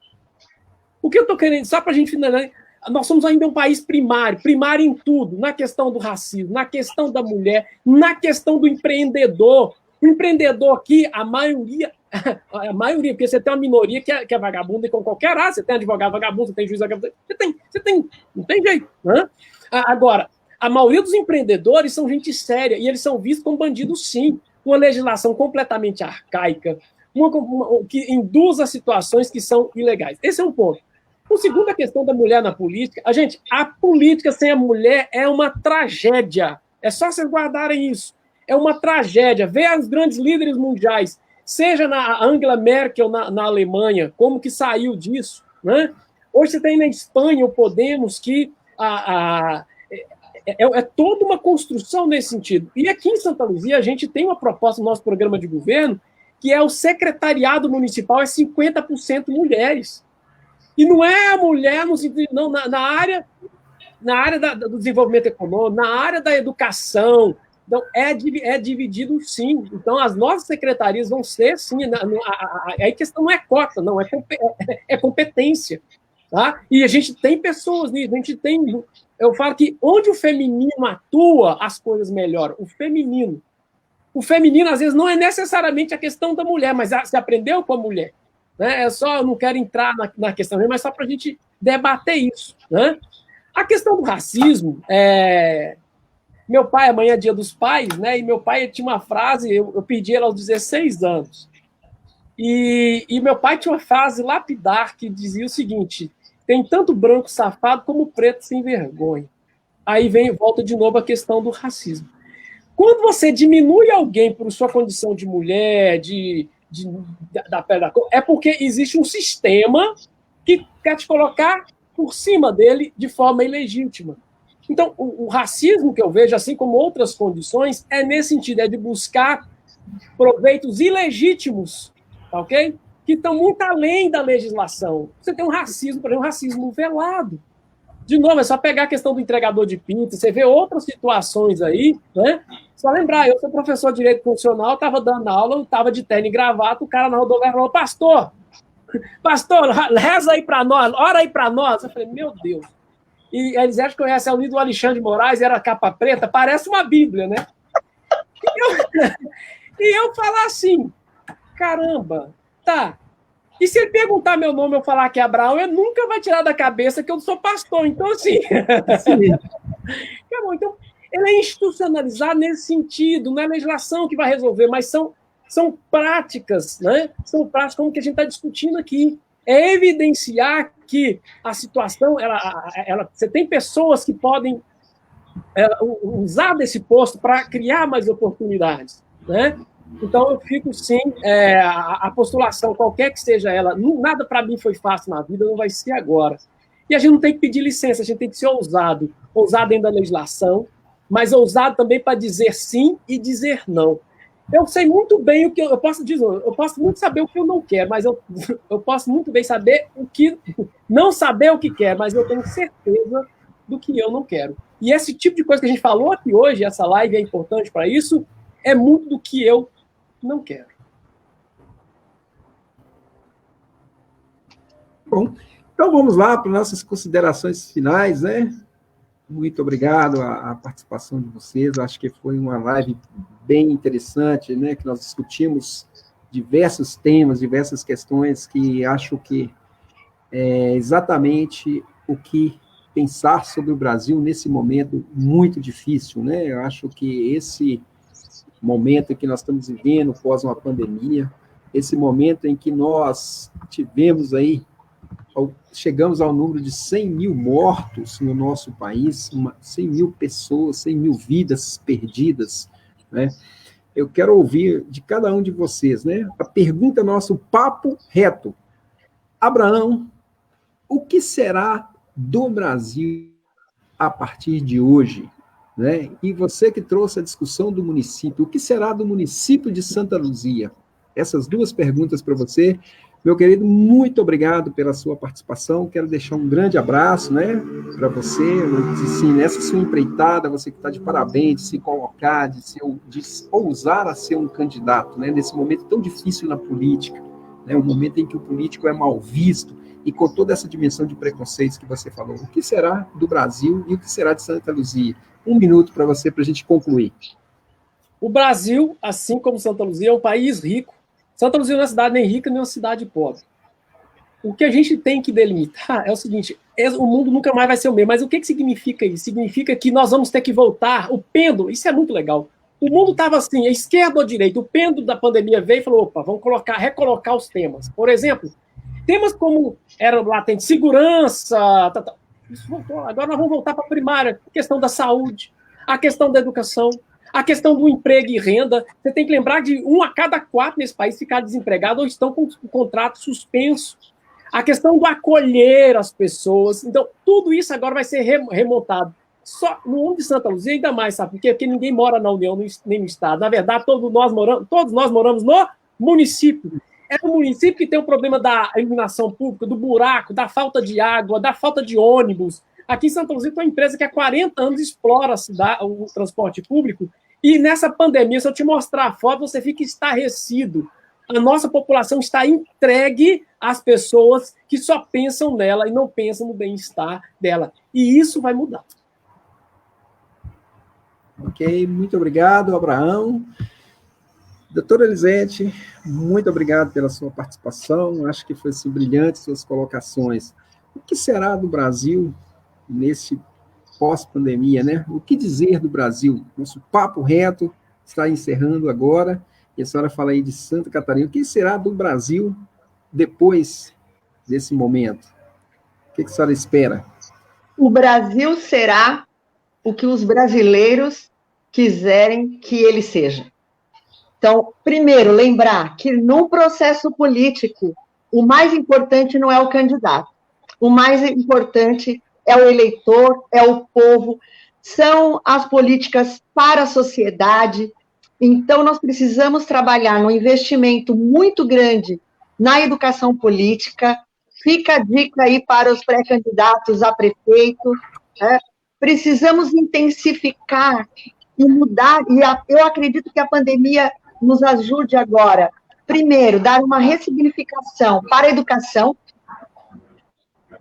O que eu estou querendo, só para a gente finalizar, nós somos ainda um país primário em tudo, na questão do racismo, na questão da mulher, na questão do empreendedor. O empreendedor aqui, a maioria, porque você tem uma minoria que é vagabunda e com qualquer área, você tem advogado vagabundo, você tem juiz vagabundo, não tem jeito. Né? Agora, a maioria dos empreendedores são gente séria e eles são vistos como bandidos, sim. Uma legislação completamente arcaica, que induz a situações que são ilegais. Esse é um ponto. O segundo, a questão da mulher na política. A política sem a mulher é uma tragédia. É só vocês guardarem isso. É uma tragédia. Vê os grandes líderes mundiais, seja na Angela Merkel na Alemanha, como que saiu disso, né? Hoje você tem na Espanha o Podemos, que é toda uma construção nesse sentido. E aqui em Santa Luzia, a gente tem uma proposta no nosso programa de governo, que é o secretariado municipal é 50% mulheres. E não é a mulher no sentido, não, na área do desenvolvimento econômico, na área da educação. Então, é dividido, sim. Então, as nossas secretarias vão ser, sim. A questão não é cota, não, é competência. Tá? E a gente tem pessoas nisso, a gente tem. Eu falo que onde o feminino atua, as coisas melhoram. O feminino, às vezes, não é necessariamente a questão da mulher, mas se aprendeu com a mulher. Né? É só, eu não quero entrar na questão, mas só para a gente debater isso. Né? A questão do racismo, meu pai, amanhã é Dia dos Pais, né? E meu pai tinha uma frase, eu pedi ela aos 16 anos. E meu pai tinha uma frase lapidar que dizia o seguinte: tem tanto branco safado como preto sem vergonha. Aí volta de novo a questão do racismo. Quando você diminui alguém por sua condição de mulher, da pele da cor, é porque existe um sistema que quer te colocar por cima dele de forma ilegítima. Então, o racismo que eu vejo, assim como outras condições, é nesse sentido, é de buscar proveitos ilegítimos, ok? Que estão muito além da legislação. Você tem um racismo, por exemplo, um racismo velado. De novo, é só pegar a questão do entregador de pizza, você vê outras situações aí, né? Só lembrar, eu sou professor de Direito Constitucional, estava dando aula, estava de terno e gravata, o cara na rodoviária falou: pastor, reza aí para nós, ora aí para nós. Eu falei: meu Deus. E a Elisete conhece o livro do Alexandre de Moraes, era capa preta, parece uma Bíblia, né? E eu falar assim: caramba, tá. E se ele perguntar meu nome, eu falar que é Abraão, ele nunca vai tirar da cabeça que eu sou pastor. Então, assim... Então, ele é institucionalizado nesse sentido, não é a legislação que vai resolver, mas são práticas, né? São práticas como que a gente está discutindo aqui. É evidenciar que a situação... você tem pessoas que podem usar desse posto para criar mais oportunidades, né? Então, eu fico, sim, a postulação, qualquer que seja ela, nada para mim foi fácil na vida, não vai ser agora. E a gente não tem que pedir licença, a gente tem que ser ousado dentro da legislação, mas ousado também para dizer sim e dizer não. Eu sei muito bem o que eu posso dizer, eu posso muito saber o que eu não quero, mas eu posso muito bem saber não saber o que quer, mas eu tenho certeza do que eu não quero. E esse tipo de coisa que a gente falou aqui hoje, essa live é importante para isso, é muito do que eu não quero. Bom, então vamos lá para nossas considerações finais, né? Muito obrigado à participação de vocês. Acho que foi uma live bem interessante, né? Que nós discutimos diversos temas, diversas questões que acho que é exatamente o que pensar sobre o Brasil nesse momento muito difícil, né? Eu acho que esse momento em que nós estamos vivendo pós uma pandemia, esse momento em que nós tivemos aí, chegamos ao número de 100 mil mortos no nosso país, 100 mil pessoas, 100 mil vidas perdidas, né? Eu quero ouvir de cada um de vocês, né? A pergunta nossa, o papo reto. Abraão, o que será do Brasil a partir de hoje? Né? E você que trouxe a discussão do município, o que será do município de Santa Luzia? Essas duas perguntas para você. Meu querido, muito obrigado pela sua participação, quero deixar um grande abraço, né, para você, assim, nessa sua empreitada, você que está de parabéns, de se colocar, de ousar a ser um candidato, né, nesse momento tão difícil na política, né, um momento em que o político é mal visto, e com toda essa dimensão de preconceitos que você falou. O que será do Brasil e o que será de Santa Luzia? 1 minuto para você, para a gente concluir. O Brasil, assim como Santa Luzia, é um país rico. Santa Luzia não é uma cidade nem rica, nem uma cidade pobre. O que a gente tem que delimitar é o seguinte: o mundo nunca mais vai ser o mesmo. Mas o que significa isso? Significa que nós vamos ter que voltar. O pêndulo, isso é muito legal. O mundo estava assim, a esquerda ou a direita. O pêndulo da pandemia veio e falou: opa, vamos recolocar os temas. Por exemplo, Temas como era latente segurança, isso voltou. Agora nós vamos voltar para a primária, a questão da saúde, a questão da educação, a questão do emprego e renda. Você tem que lembrar de 1 a cada 4 nesse país ficar desempregado ou estão com o contrato suspenso. A questão do acolher as pessoas. Então, tudo isso agora vai ser remontado. Só no União de Santa Luzia, ainda mais, sabe por quê? Porque ninguém mora na União nem no Estado. Na verdade, todos nós moramos no município. É o município que tem o problema da iluminação pública, do buraco, da falta de água, da falta de ônibus. Aqui em Santa Luzia tem uma empresa que há 40 anos explora o transporte público, e nessa pandemia, se eu te mostrar a foto, você fica estarrecido. A nossa população está entregue às pessoas que só pensam nela e não pensam no bem-estar dela. E isso vai mudar. Ok, muito obrigado, Abraão. Doutora Elisete, muito obrigado pela sua participação. Acho que foi brilhante suas colocações. O que será do Brasil nesse pós-pandemia, né? O que dizer do Brasil? Nosso papo reto está encerrando agora. E a senhora fala aí de Santa Catarina. O que será do Brasil depois desse momento? O que a senhora espera? O Brasil será o que os brasileiros quiserem que ele seja. Então, primeiro, lembrar que num processo político, o mais importante não é o candidato. O mais importante é o eleitor, é o povo, são as políticas para a sociedade. Então, nós precisamos trabalhar num investimento muito grande na educação política. Fica a dica aí para os pré-candidatos a prefeito, né? Precisamos intensificar e mudar, e eu acredito que a pandemia nos ajude agora, primeiro, dar uma ressignificação para a educação,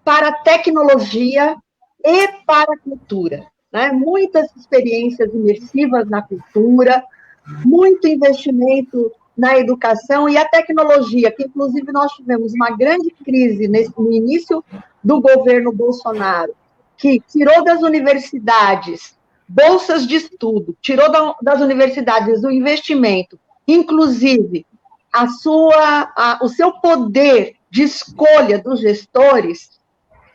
para a tecnologia e para a cultura, né? Muitas experiências imersivas na cultura, muito investimento na educação e a tecnologia, que inclusive nós tivemos uma grande crise no início do governo Bolsonaro, que tirou das universidades bolsas de estudo, tirou das universidades o investimento, inclusive o seu poder de escolha dos gestores.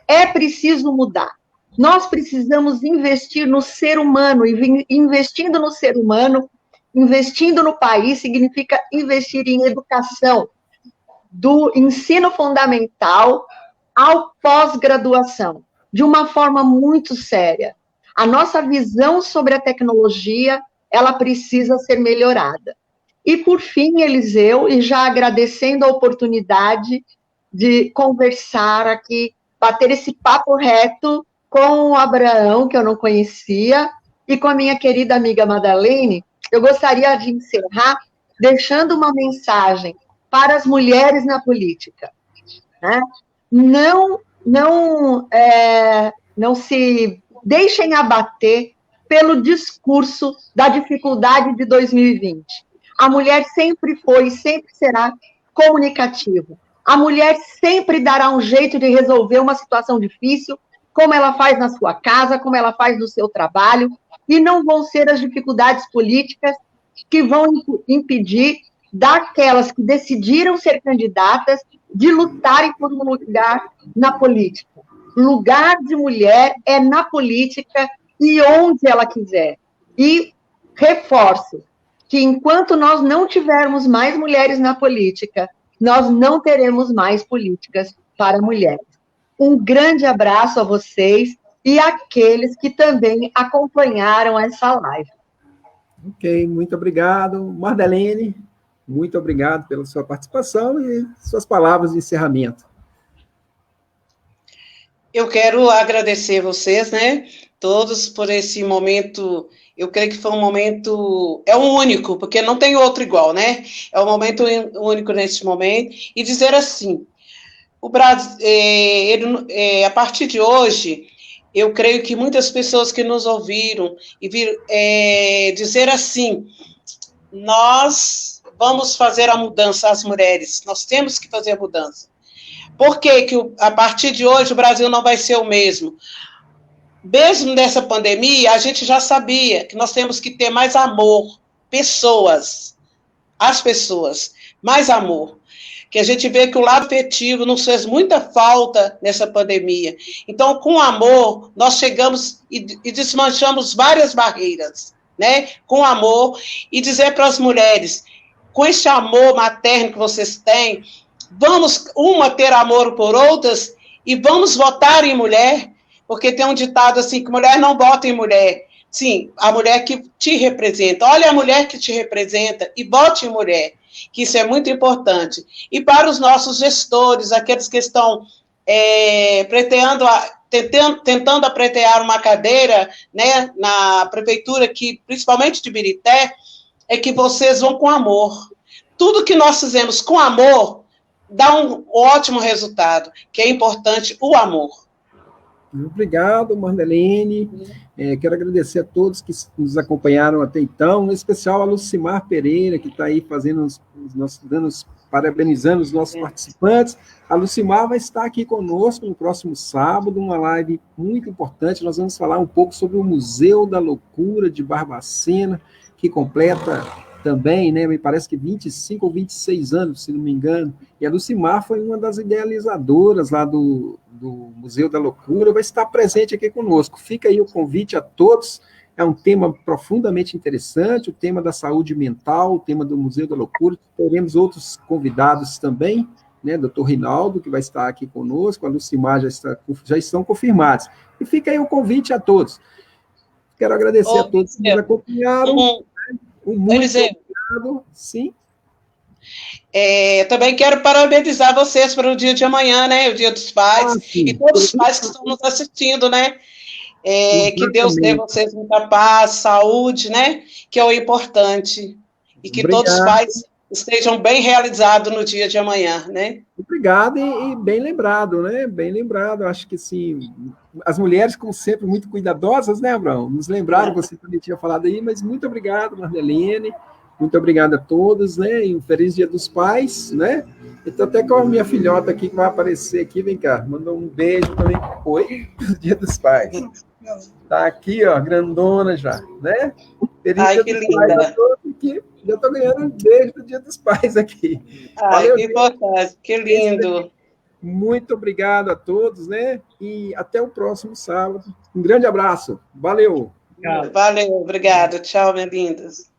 É preciso mudar. Nós precisamos investir no ser humano, e investindo no ser humano, investindo no país, significa investir em educação, do ensino fundamental ao pós-graduação, de uma forma muito séria. A nossa visão sobre a tecnologia, ela precisa ser melhorada. E, por fim, Eliseu, e já agradecendo a oportunidade de conversar aqui, bater esse papo reto com o Abraão, que eu não conhecia, e com a minha querida amiga Madeleine, eu gostaria de encerrar deixando uma mensagem para as mulheres na política, né? Não se deixem abater pelo discurso da dificuldade de 2020. A mulher sempre foi e sempre será comunicativa. A mulher sempre dará um jeito de resolver uma situação difícil, como ela faz na sua casa, como ela faz no seu trabalho, e não vão ser as dificuldades políticas que vão impedir daquelas que decidiram ser candidatas de lutarem por um lugar na política. Lugar de mulher é na política e onde ela quiser. E reforço que enquanto nós não tivermos mais mulheres na política, nós não teremos mais políticas para mulheres. Um grande abraço a vocês e àqueles que também acompanharam essa live. Ok, muito obrigado. Madeleine, muito obrigado pela sua participação e suas palavras de encerramento. Eu quero agradecer vocês, né, todos, por esse momento. Eu creio que foi um momento, é um único, porque não tem outro igual, né? É um momento único neste momento. E dizer assim, o Brasil, a partir de hoje, eu creio que muitas pessoas que nos ouviram e viram dizer assim, nós vamos fazer a mudança, as mulheres, nós temos que fazer a mudança. Por que a partir de hoje o Brasil não vai ser o mesmo? Mesmo nessa pandemia, a gente já sabia que nós temos que ter mais amor, as pessoas, mais amor. que a gente vê que o lado afetivo nos fez muita falta nessa pandemia. Então, com amor, nós chegamos e desmanchamos várias barreiras, né? Com amor, e dizer para as mulheres, com esse amor materno que vocês têm, vamos ter amor por outras e vamos votar em mulher, porque tem um ditado assim, que mulher não vota em mulher. Sim, a mulher que te representa. Olha a mulher que te representa e vote em mulher, que isso é muito importante. E para os nossos gestores, aqueles que estão tentando apretear uma cadeira, né, na prefeitura, principalmente de Birité, é que vocês vão com amor. Tudo que nós fizemos com amor dá um ótimo resultado, que é importante o amor. Obrigado, Mardelene. Quero agradecer a todos que nos acompanharam até então, em especial a Lucimar Pereira, que está aí parabenizando os nossos participantes. A Lucimar vai estar aqui conosco no próximo sábado, uma live muito importante. Nós vamos falar um pouco sobre o Museu da Loucura de Barbacena, que completa também, né, me parece que 25 ou 26 anos, se não me engano, e a Lucimar foi uma das idealizadoras lá do Museu da Loucura, vai estar presente aqui conosco. Fica aí o convite a todos, é um tema profundamente interessante, o tema da saúde mental, o tema do Museu da Loucura, teremos outros convidados também, né, Dr. Rinaldo, que vai estar aqui conosco, a Lucimar já estão confirmados. E fica aí o convite a todos. Quero agradecer a todos que nos acompanharam. Muito obrigado. Sim. Também quero parabenizar vocês para o dia de amanhã, né? O Dia dos Pais, e todos os pais que estão nos assistindo, né? Que Deus dê a vocês muita paz, saúde, né? Que é o importante. E que todos os pais estejam bem realizados no dia de amanhã, né? Obrigado e bem lembrado, né? Bem lembrado. Acho que, sim, as mulheres, como sempre, muito cuidadosas, né, Abraão? Nos lembraram, você também tinha falado aí, mas muito obrigado, Mardelene. Muito obrigado a todos, né? E um feliz Dia dos Pais, né? Estou até com a minha filhota aqui, que vai aparecer aqui. Vem cá, mandou um beijo também. Oi, Dia dos Pais. Tá aqui, ó, grandona já, né? Feliz Dia que dos linda. Pais a todos aqui. Já estou ganhando um beijo do Dia dos Pais aqui. Valeu, que importante, que lindo. Muito obrigado a todos, né? E até o próximo sábado. Um grande abraço. Valeu. Valeu, obrigado. Tchau, minhas lindas.